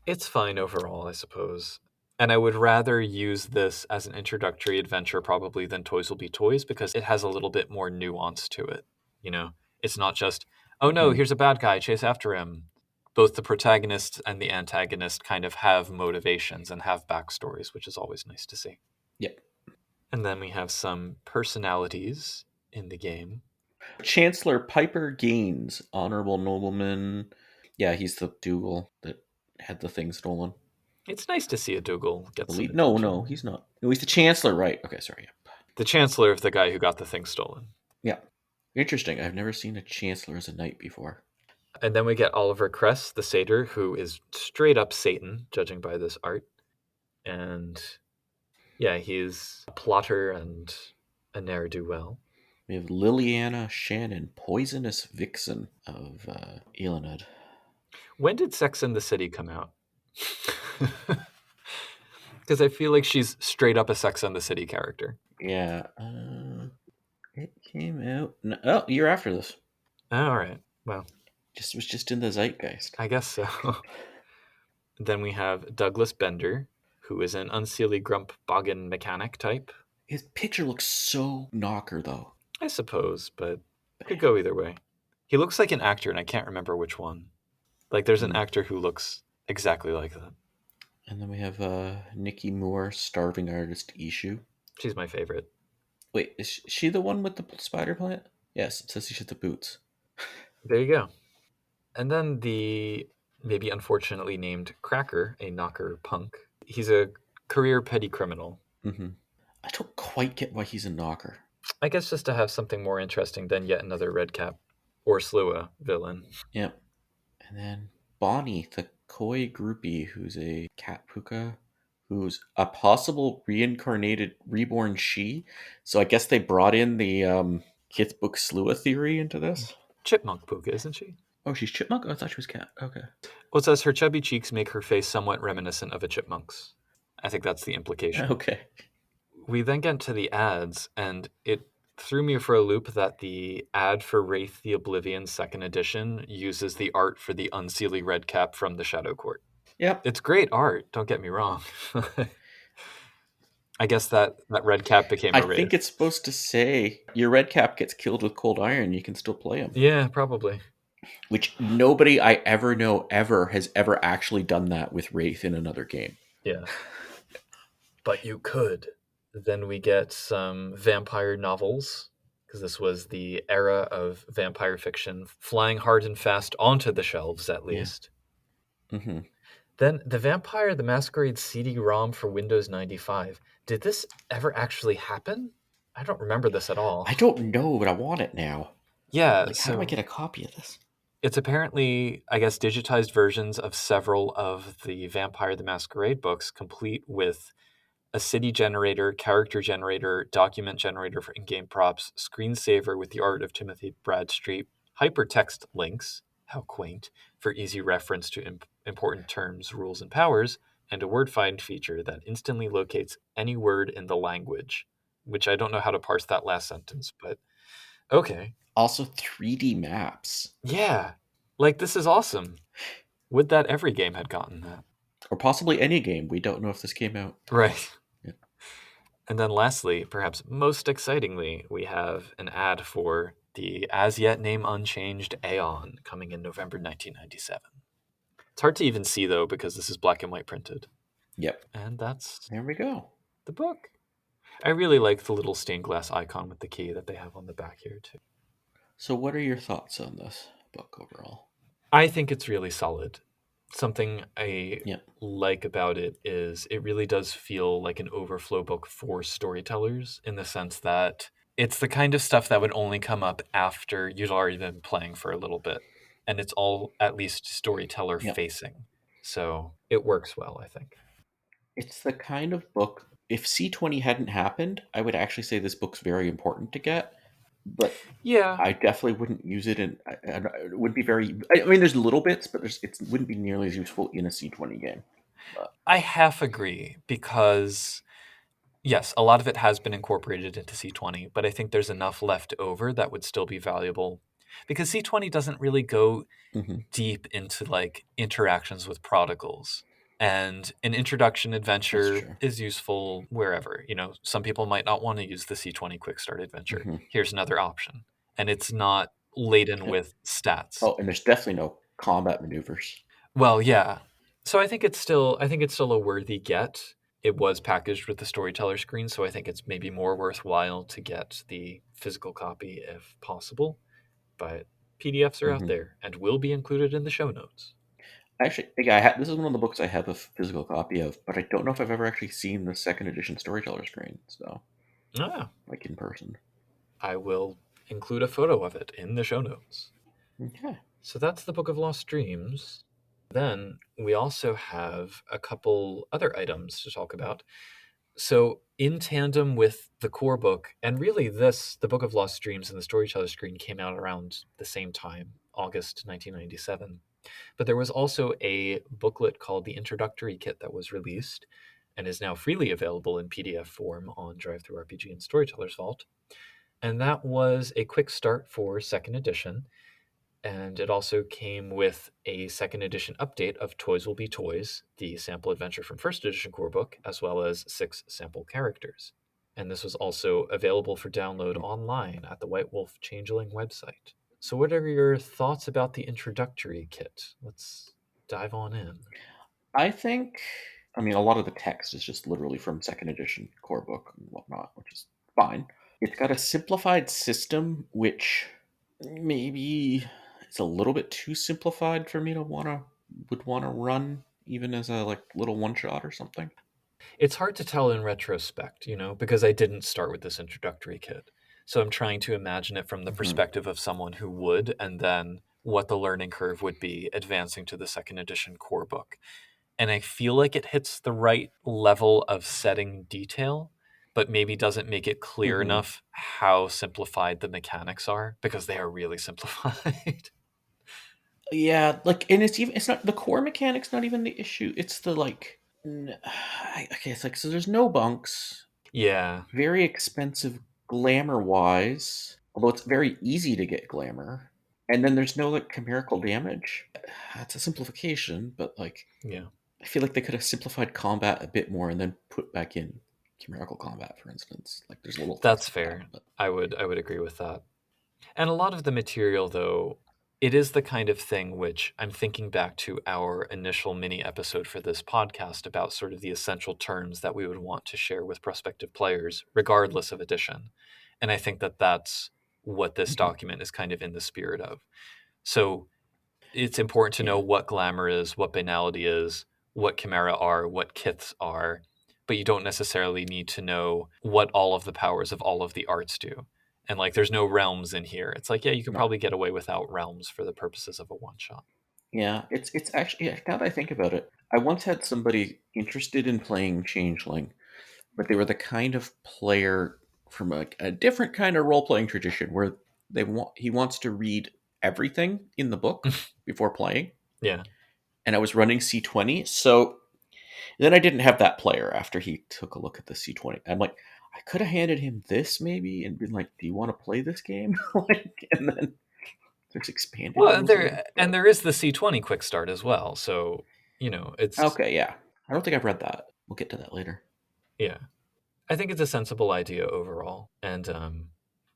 It's fine overall, I suppose. And I would rather use this as an introductory adventure probably than Toys Will Be Toys because it has a little bit more nuance to it. You know, it's not just, oh no,
Mm-hmm.
here's a bad guy, chase after him. Both the protagonist and the antagonist kind of have motivations and have backstories, which is always nice to see.
Yep.
And then we have some personalities in the game.
Chancellor Piper Gaines, honorable nobleman. Yeah, he's the Dougal that had the thing stolen.
It's nice to see a Dougal
I
get some
believe. No,
attention.
no, he's not. No, he's the Chancellor, right? Okay, sorry. Yeah.
The Chancellor of the guy who got the thing stolen.
Yeah. Interesting. I've never seen a Chancellor as a knight before.
And then we get Oliver Kress, the satyr, who is straight up Satan, judging by this art. And yeah, he's a plotter and a ne'er do well.
We have Liliana Shannon, poisonous vixen of Elened.
When did Sex and the City come out? Because I feel like she's straight up a Sex and the City character.
Yeah. It came out. No, oh, year after this.
All right. Well,
Just was just in the zeitgeist.
I guess so. Then we have Douglas Bender, who is an Unseelie Grump Boggin mechanic type.
His picture looks so knocker though.
I suppose, but could go either way. He looks like an actor, and I can't remember which one. Like, there's an actor who looks exactly like that.
And then we have Nikki Moore, starving artist Ishu.
She's my favorite.
Wait, is she the one with the spider plant? Yes, it says she's the boots.
There you go. And then the maybe unfortunately named Cracker, a knocker punk. He's a career petty criminal.
Mm-hmm. I don't quite get why he's a knocker.
I guess just to have something more interesting than yet another Redcap or Slua villain.
Yep. And then Bonnie, the koi groupie, who's a cat puka, who's a possible reincarnated reborn she. So I guess they brought in the Kith book Slua theory into this.
Chipmunk Puka, isn't she?
Oh, she's chipmunk? Oh, I thought she was cat. Okay.
Well, it says her chubby cheeks make her face somewhat reminiscent of a chipmunk's. I think that's the implication.
Okay.
We then get to the ads, and it threw me for a loop that the ad for Wraith the Oblivion 2nd edition uses the art for the Unseelie Redcap from the Shadow Court.
Yep.
It's great art, don't get me wrong. I guess that Redcap became
I
a Wraith.
think it's supposed to say your red cap gets killed with cold iron, you can still play him.
Yeah, probably.
Which nobody I ever know has ever actually done that with Wraith in another game.
Yeah. But you could. Then we get some vampire novels, because this was the era of vampire fiction flying hard and fast onto the shelves, at least.
Yeah. Mm-hmm.
Then the Vampire the Masquerade CD-ROM for Windows 95. Did this ever actually happen? I don't remember this at all.
I don't know, but I want it now.
Yeah,
Like, how do I get a copy of this?
It's apparently, I guess, digitized versions of several of the Vampire the Masquerade books, complete with a city generator, character generator, document generator for in-game props, screensaver with the art of Timothy Bradstreet, hypertext links, how quaint, for easy reference to important terms, rules, and powers, and a word find feature that instantly locates any word in the language, which I don't know how to parse that last sentence, but okay.
Also 3D maps.
Yeah, like this is awesome. Would that every game had gotten that?
Or possibly any game. We don't know if this came out.
Right.
Yeah.
And then lastly, perhaps most excitingly, we have an ad for the as yet name unchanged Aeon coming in November 1997. It's hard to even see though because this is black and white printed.
Yep.
And that's
There we go.
the book. I really like the little stained glass icon with the key that they have on the back here too.
So what are your thoughts on this book overall?
I think it's really solid. Something I
Yeah.
like about it is it really does feel like an overflow book for storytellers in the sense that it's the kind of stuff that would only come up after you'd already been playing for a little bit. And it's all at least storyteller
Yeah.
facing. So it works well, I think.
It's the kind of book, if C20 hadn't happened, I would actually say this book's very important to get. But
Yeah.
I definitely wouldn't use it in. It wouldn't be very. I mean, there's little bits, but it wouldn't be nearly as useful in a C20 game. But,
I half agree because, yes, a lot of it has been incorporated into C20, but I think there's enough left over that would still be valuable because C20 doesn't really go
mhm,
deep into like interactions with prodigals. And an introduction
that's
adventure
true.
is useful wherever. Some people might not want to use the C20 quick start adventure.
Mhm.
Here's another option. And it's not laden
Yep.
with stats.
Oh, and there's definitely no combat maneuvers.
Well, yeah. So I think it's still a worthy get. It was packaged with the storyteller screen, so I think it's maybe more worthwhile to get the physical copy if possible. But PDFs are out
Mhm.
there and will be included in the show notes.
Actually, this is one of the books I have a physical copy of, but I don't know if I've ever actually seen the second edition Storyteller Screen. So,
Ah,
like in person.
I will include a photo of it in the show notes.
Okay.
So that's the Book of Lost Dreams. Then we also have a couple other items to talk about. So, in tandem with the core book, and really the Book of Lost Dreams and the Storyteller Screen came out around the same time, August 1997. But there was also a booklet called the Introductory Kit that was released and is now freely available in PDF form on DriveThruRPG and Storytellers Vault. And that was a quick start for second edition. And it also came with a second edition update of Toys Will Be Toys, the sample adventure from first edition core book, as well as 6 sample characters. And this was also available for download online at the White Wolf Changeling website. So, what are your thoughts about the introductory kit? Let's dive on in.
I think, I mean, a lot of the text is just literally from second edition core book and whatnot, which is fine. It's got a simplified system, which maybe it's a little bit too simplified for me to would want to run even as a like little one shot or something.
It's hard to tell in retrospect, because I didn't start with this introductory kit. So I'm trying to imagine it from the
Hmm.
perspective of someone who would, and then what the learning curve would be advancing to the second edition core book. And I feel like it hits the right level of setting detail, but maybe doesn't make it clear
Hmm.
enough how simplified the mechanics are because they are really simplified.
Yeah, like, and it's not the core mechanic's not even the issue. It's the like, okay, it's like so. There's no bunks.
Yeah,
Very expensive glamour wise, although it's very easy to get glamour. And then there's no like chimerical damage. That's a simplification, but like
yeah.
I feel like they could have simplified combat a bit more and then put back in chimerical combat, for instance. Like there's little things
That's
like that.
fair.
But
I would agree with that. And a lot of the material, though, it is the kind of thing which I'm thinking back to our initial mini episode for this podcast about sort of the essential terms that we would want to share with prospective players, regardless of edition. And I think that that's what this
mhm,
document is kind of in the spirit of. So it's important to know
yeah,
what glamour is, what banality is, what chimera are, what kiths are, but you don't necessarily need to know what all of the powers of all of the arts do. And like, there's no realms in here. It's like, yeah, you could
no,
probably get away without realms for the purposes of a one shot.
yeah. It's actually yeah, now that I think about it, I once had somebody interested in playing Changeling, but they were the kind of player from a different kind of role playing tradition where he wants to read everything in the book before playing.
Yeah.
And I was running C20, so then I didn't have that player after he took a look at the C20. I'm like, I could have handed him this maybe and been like, "Do you want to play this game?" like, and then there's expanded
Well,
rules in, but
there is the C20 quick start as well. So, it's,
okay, yeah. I don't think I've read that. We'll get to that later.
yeah. I think it's a sensible idea overall. And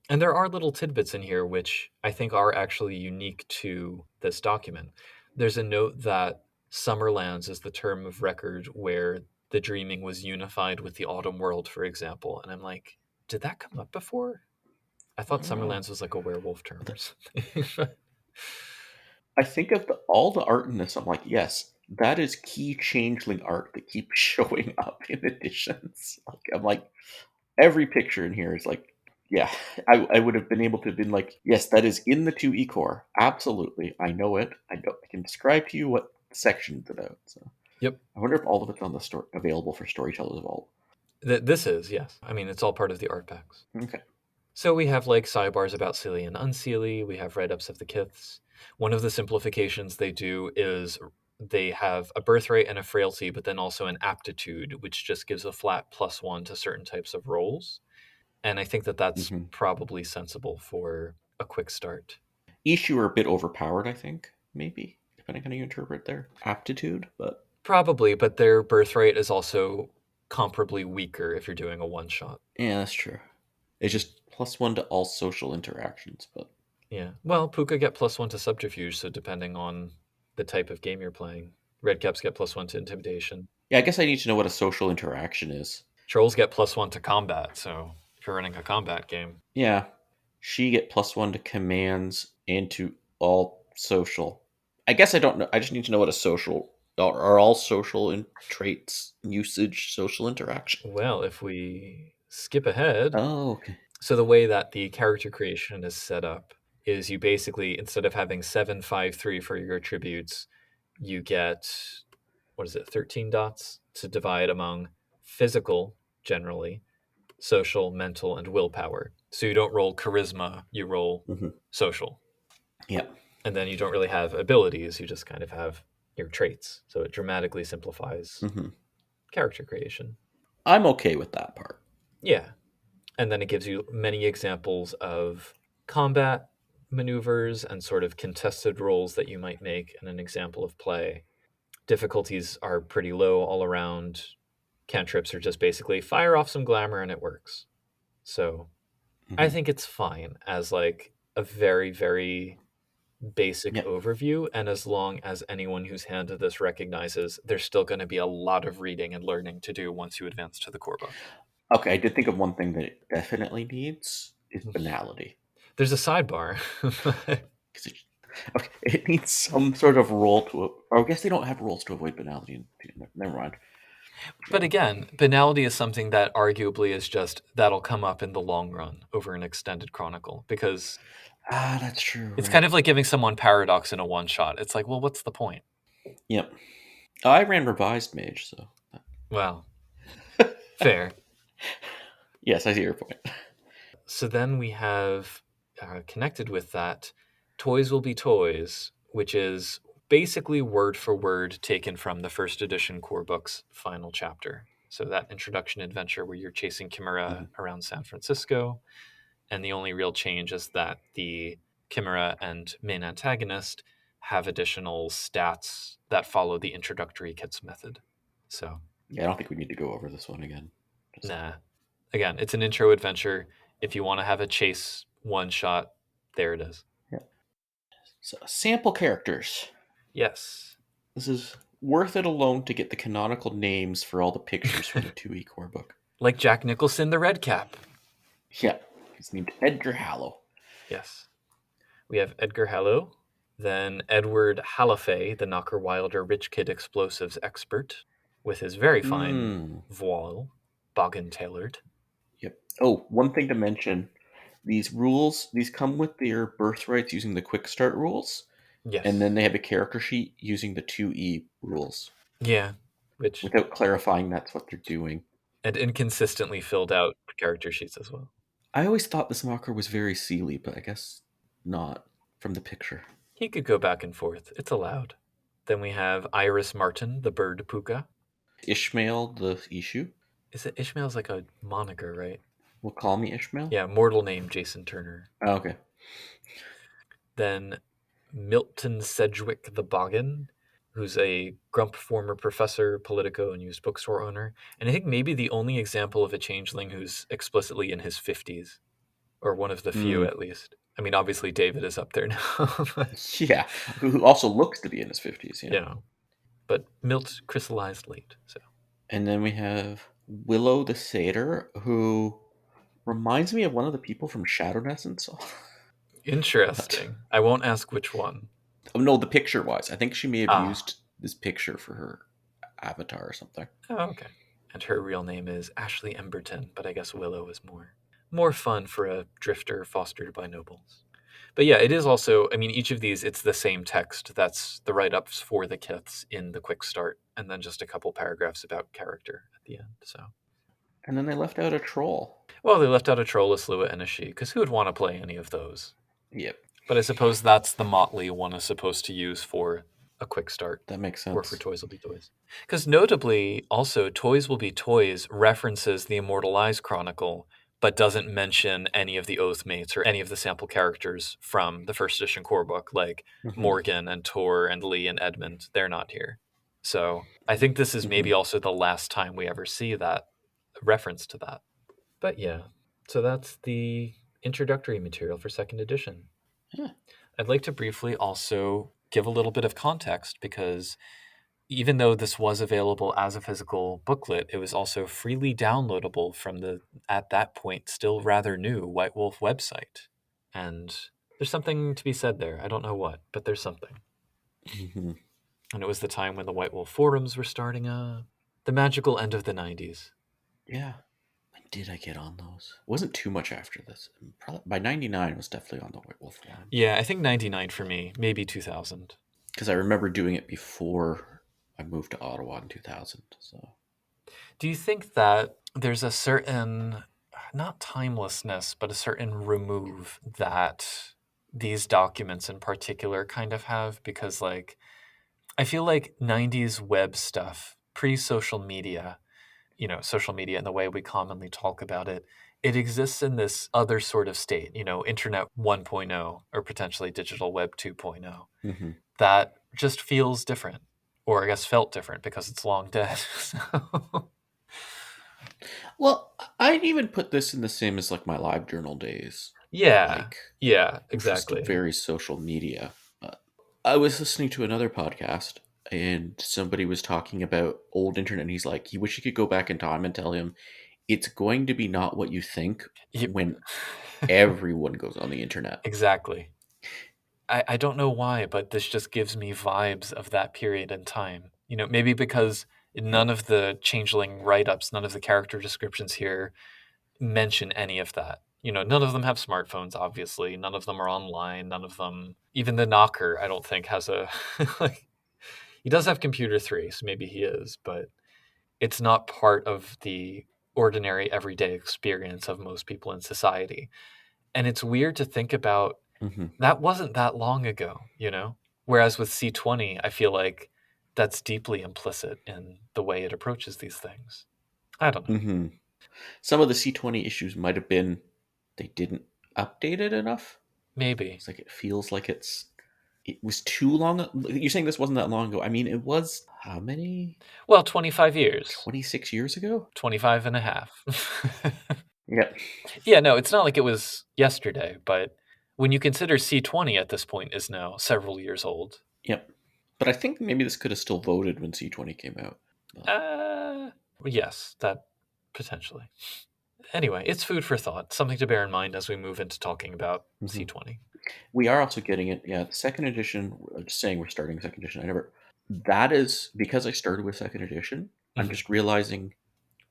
there are little tidbits in here which I think are actually unique to this document. There's a note that Summerlands is the term of record where the dreaming was unified with the autumn world, for example. And I'm like, did that come up before? I thought
Oh.
Summerlands was like a werewolf term or something.
I think of all the art in this. I'm like, yes, that is key changeling art that keeps showing up in editions. Like, I'm like, every picture in here is like, yeah, I would have been able to have been like, yes, that is in the 2E core. Absolutely. I know it. I can describe to you what section it's about. So
Yep.
I wonder if all of it's on the store available for Storytellers Vault.
This is, yes. I mean, it's all part of the art packs.
Okay.
So we have like sidebars about Seelie and Unseelie. We have write ups of the kiths. One of the simplifications they do is they have a birthright and a frailty, but then also an aptitude, which just gives a flat +1 to certain types of rolls. And I think that that's
Hmm.
probably sensible for a quick start.
Issue are a bit overpowered, I think, maybe, depending on how you interpret their aptitude, but
Probably, but their birthright is also comparably weaker if you're doing a one shot.
yeah, that's true. It's just +1 to all social interactions, but
Yeah. Well, Puka get +1 to subterfuge, so depending on the type of game you're playing. Redcaps get +1 to intimidation.
yeah, I guess I need to know what a social interaction is.
Trolls get +1 to combat, so if you're running a combat game.
Yeah, she get +1 to commands and to all social. I guess I don't know. I just need to know what a social are all social traits usage social interaction.
Well, if we skip ahead,
Oh, okay.
so the way that the character creation is set up is you basically, instead of having 753 for your attributes, you get, what is it, 13 dots to divide among physical, generally, social, mental, and willpower. So you don't roll charisma, you roll
Hmm.
social.
Yeah.
And then you don't really have abilities, you just kind of have your traits. So it dramatically simplifies
Hmm.
character creation.
I'm okay with that part.
Yeah. And then it gives you many examples of combat maneuvers and sort of contested roles that you might make in an example of play. Difficulties are pretty low all around. Cantrips are just basically fire off some glamour and it works. So I
Hmm.
think it's fine as like a very, very basic
Yeah.
overview. And as long as anyone who's handed this recognizes there's still going to be a lot of reading and learning to do once you advance to the core book.
Okay, I did think of one thing that it definitely needs is banality.
There's a sidebar.
'Cause okay, it needs some sort of rule to. Or I guess they don't have rules to avoid banality. Never mind.
But
Yeah.
again, banality is something that arguably is just that'll come up in the long run over an extended chronicle because
Ah, that's true.
it's kind
Right.
of like giving someone paradox in a one shot. It's like, well, what's the point?
Yep. I ran revised mage, so
Well, fair.
yes, I see your point.
So then we have connected with that, Toys Will Be Toys, which is basically word for word taken from the first edition core book's final chapter. So that introduction adventure where you're chasing Chimera
Mhm.
around San Francisco. And the only real change is that the Chimera and main antagonist have additional stats that follow the introductory kits method. So,
Yeah, I don't think we need to go over this one again. Just
nah. Again, it's an intro adventure. If you want to have a chase one shot, there it is.
yeah. So sample characters.
Yes.
This is worth it alone to get the canonical names for all the pictures from the 2E core book.
Like Jack Nicholson, the Red Cap.
Yeah, he's named Edgar Hallow.
Yes. We have Edgar Hallow, then Edward Halafay, the Knocker Wilder Rich Kid Explosives expert, with his very fine
Hmm.
voile, boggin tailored.
Yep. Oh, one thing to mention: these rules, these come with their birthrights using the quick start rules, and then
Yes.
they have a character sheet using the 2E rules,
Yeah. Which,
without clarifying that's what they're doing.
and inconsistently filled out character sheets as well.
I always thought this marker was very Sealy, but I guess not from the picture.
He could go back and forth. It's allowed. Then we have Iris Martin, the bird puka.
Ishmael the Ishu.
Is it Ishmael's like a moniker, right?
Will call me Ishmael.
Yeah, mortal name Jason Turner.
Oh, okay.
Then Milton Sedgwick the Boggin, who's a Grump former professor, Politico, and used bookstore owner. And I think maybe the only example of a changeling who's explicitly in his 50s, or one of the few
Hmm.
at least. I mean, obviously David is up there now, but,
Yeah, who also looks to be in his 50s. Yeah.
you know, but Milt crystallized late. So
And then we have Willow the Satyr, who reminds me of one of the people from Shadow Essence. But
interesting. I won't ask which one.
oh no, the picture wise, I think she may have
Ah,
used this picture for her avatar or something.
oh, okay. And her real name is Ashley Emberton, but I guess Willow is more fun for a drifter fostered by nobles. But yeah, it is also, I mean, each of these, it's the same text. That's the write ups for the kiths in the quick start, and then just a couple paragraphs about character at the end. So,
And then they left out a troll.
well, they left out a troll, a slua, and a she, because who would want to play any of those?
Yep,
But I suppose that's the motley one is supposed to use for a quick start
that makes
or for
sense.
Toys Will Be Toys. Because notably, also, Toys Will Be Toys references the Immortal Eyes Chronicle, but doesn't mention any of the Oath Mates or any of the sample characters from the first edition core book, like
Hmm.
Morgan and Tor and Lee and Edmund. They're not here. So I think this is
Hmm.
maybe also the last time we ever see that reference to that. But yeah, so that's the introductory material for second edition.
Yeah.
I'd like to briefly also give a little bit of context because even though this was available as a physical booklet, it was also freely downloadable from the, at that point, still rather new White Wolf website. And there's something to be said there. I don't know what, but there's something.
Hmm.
And it was the time when the White Wolf forums were starting the magical end of the 90s.
Yeah. When did I get on those? It wasn't too much after this. Probably by '99 was definitely on the White Wolf forums.
Yeah, I think 99 for me, maybe 2000.
Because I remember doing it before I moved to Ottawa in 2000. So
Do you think that there's a certain, not timelessness, but a certain remove that these documents in particular kind of have, because like I feel like 90s web stuff, pre-social media, social media in the way we commonly talk about it, it exists in this other sort of state, internet 1.0 or potentially digital web 2.0,
Mm-hmm.
that just feels different, or I guess felt different because it's long dead. So,
Well, I'd even put this in the same as like my live journal days,
yeah,
like
yeah,
which was still
exactly.
very social media. But I was listening to another podcast and somebody was talking about old internet and he's like, he wish he could go back in time and tell him it's going to be not what you think
Yep.
when everyone goes on the internet.
Exactly. I don't know why, but this just gives me vibes of that period in time. Maybe because
Yeah.
none of the changeling write ups, none of the character descriptions here mention any of that. None of them have smartphones, obviously. None of them are online. None of them, even the knocker, I don't think has a, like, he does have computer 3, so maybe he is, but it's not part of the ordinary everyday experience of most people in society. And it's weird to think about
Mm-hmm.
that wasn't that long ago. Whereas with C20, I feel like that's deeply implicit in the way it approaches these things. I don't know.
Mm-hmm. Some of the C20 issues might have been they didn't update it enough.
Maybe.
It's like it feels like it was too long. You're saying this wasn't that long ago. I mean, it was how many?
Well, 25 years,
26 years ago?
25 and a half.
Yep.
Yeah, no, it's not like it was yesterday, but when you consider C20 at this point is now several years old.
Yep. But I think maybe this could have still voted when C20 came out. But,
Uh, yes, that potentially. Anyway, it's food for thought, something to bear in mind as we move into talking about
mhm.
C20.
We are also getting it. Yeah, the second edition. Just saying we're starting second edition. I never. That is because I started with second edition. I'm
Hmm.
just realizing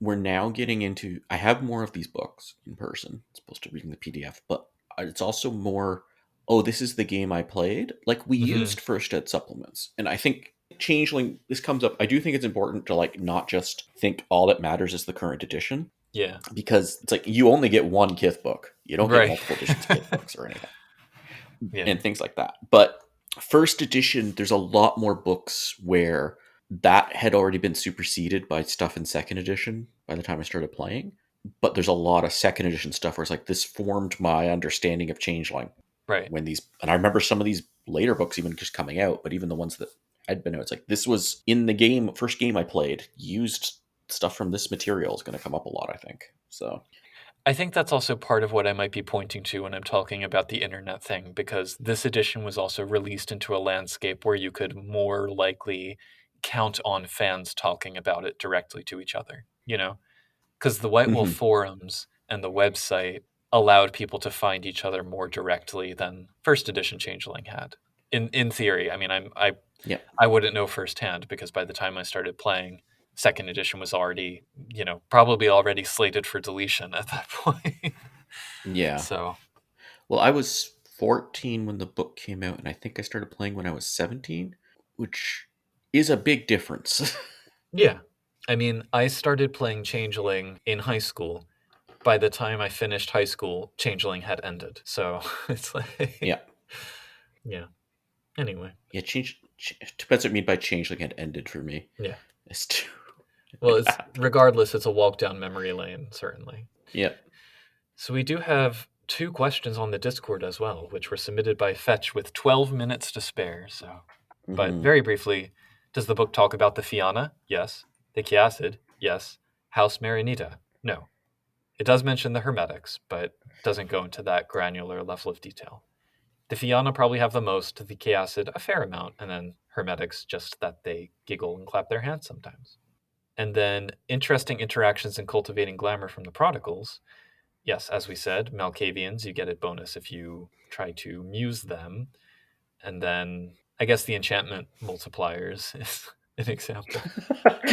we're now getting into. I have more of these books in person, as opposed to reading the PDF, but it's also more. Oh, this is the game I played. Like we
Hmm.
used first ed supplements, and I think Changeling. This comes up. I do think it's important to like not just think all that matters is the current edition,
Yeah.
because it's like you only get one Kith book. You don't get
Right.
multiple editions of Kith books or anything
Yeah.
and things like that. But first edition, there's a lot more books where that had already been superseded by stuff in second edition by the time I started playing. But there's a lot of second edition stuff where it's like this formed my understanding of Changeling
Right.
when these, and I remember some of these later books even just coming out, but even the ones that had been out, it's like this was in the game, first game I played, used stuff from this material is going to come up a lot, I think. So,
I think that's also part of what I might be pointing to when I'm talking about the internet thing, because this edition was also released into a landscape where you could more likely count on fans talking about it directly to each other. Because the White Wolf
mhm.
forums and the website allowed people to find each other more directly than first edition Changeling had. In theory, I mean,
Yeah.
I wouldn't know firsthand because by the time I started playing, second edition was already, probably already slated for deletion at that point.
Yeah.
So,
Well, I was 14 when the book came out, and I think I started playing when I was 17, which is a big difference.
yeah. I mean, I started playing Changeling in high school. By the time I finished high school, Changeling had ended. So, it's like,
Yeah.
yeah. Anyway,
Yeah, depends what I mean by change, like it ended for me.
yeah.
It's too.
Well, it's regardless, it's a walk down memory lane, certainly.
Yeah.
So we do have two questions on the Discord as well, which were submitted by Fetch with 12 minutes to spare. So, but
Hmm.
very briefly, does the book talk about the Fianna? Yes. The Chiacid? Yes. House Marinita? No. It does mention the Hermetics, but doesn't go into that granular level of detail. The Fianna probably have the most, the Chiacid a fair amount, and then Hermetics just that they giggle and clap their hands sometimes. And then interesting interactions in cultivating glamour from the prodigals. Yes, as we said, Malkavians, you get a bonus if you try to muse them. And then I guess the enchantment multipliers is an example.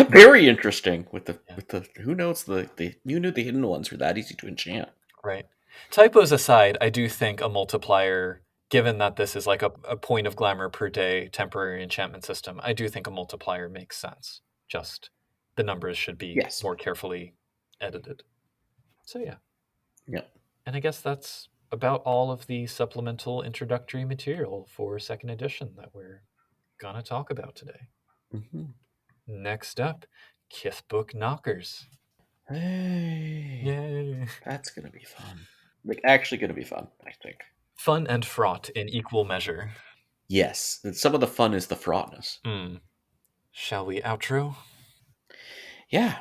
Very interesting with the
Yeah,
who knows the you knew the hidden ones were that easy to enchant.
right. Typos aside, I do think a multiplier, given that this is like a point of glamour per day temporary enchantment system, I do think a multiplier makes sense. Just the numbers should be
Yes.
more carefully edited. So yeah.
Yeah.
And I guess that's about all of the supplemental introductory material for second edition that we're gonna talk about today.
Mm-hmm.
Next up, Kith Book Knockers.
Hey,
Yay!
that's gonna be fun. Like, actually gonna be fun, I think.
Fun and fraught in equal measure.
Yes, and some of the fun is the fraudness.
Shall we outro?
Yeah.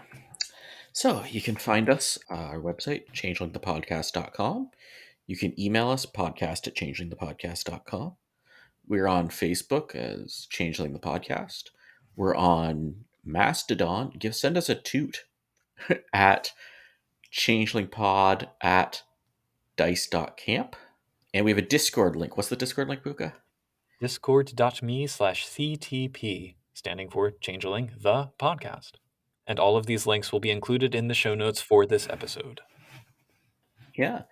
So you can find us, our website, changelingthepodcast.com. You can email us, podcast@changelingthepodcast.com. We're on Facebook as Changeling the Podcast. We're on Mastodon. Send us a toot at changelingpod at dice.camp. And we have a Discord link. What's the Discord link, Buka?
Discord.me/CTP, standing for Changeling the Podcast. And all of these links will be included in the show notes for this episode.
Yeah.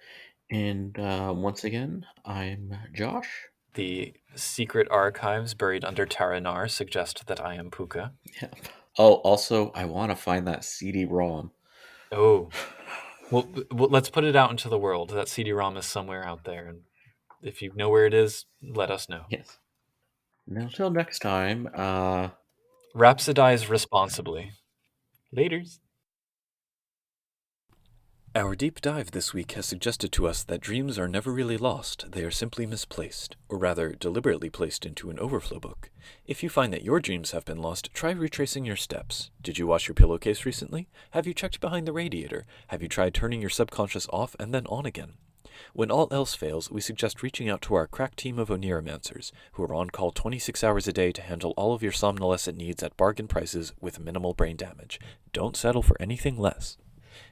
And once again, I'm Josh.
The secret archives buried under Taranar suggest that I am Puka.
Yeah. Oh, also, I want to find that CD-ROM.
Oh, well, let's put it out into the world. That CD-ROM is somewhere out there, and if you know where it is, let us know.
Yes. Now, until next time,
Rhapsodize responsibly. Laters. Our deep dive this week has suggested to us that dreams are never really lost, they are simply misplaced, or rather, deliberately placed into an overflow book. If you find that your dreams have been lost, try retracing your steps. Did you wash your pillowcase recently? Have you checked behind the radiator? Have you tried turning your subconscious off and then on again? When all else fails, we suggest reaching out to our crack team of Oniromancers, who are on call 26 hours a day to handle all of your somnolescent needs at bargain prices with minimal brain damage. Don't settle for anything less.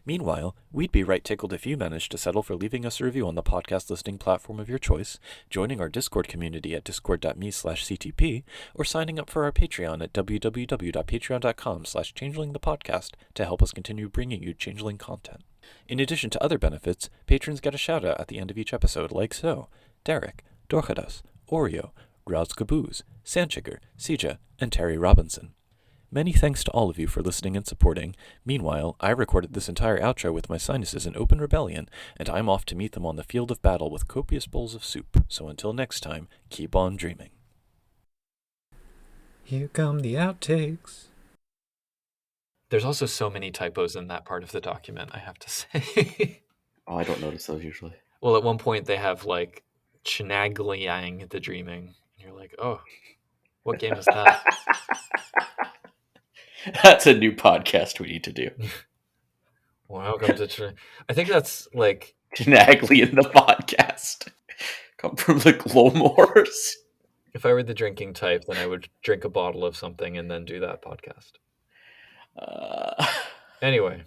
Meanwhile, we'd be right tickled if you managed to settle for leaving us a review on the podcast listening platform of your choice, joining our Discord community at discord.me/CTP, or signing up for our Patreon at www.patreon.com/changelingthepodcast to help us continue bringing you Changeling content. In addition to other benefits, patrons get a shout-out at the end of each episode, like so: Derek, Dorchadas, Oreo, Rouse Caboose, Sandchicker, Sija, and Terry Robinson. Many thanks to all of you for listening and supporting. Meanwhile, I recorded this entire outro with my sinuses in open rebellion, and I'm off to meet them on the field of battle with copious bowls of soup. So until next time, keep on dreaming. Here come the outtakes. There's also so many typos in that part of the document, I have to say.
oh, I don't notice those usually.
Well, at one point they have like Chnagliang the Dreaming, and you're like, oh, what game is that?
That's a new podcast we need to do.
Welcome to. I think that's like
Genagly in the podcast. Come from the Glowmores.
if I were the drinking type, then I would drink a bottle of something and then do that podcast. Anyway.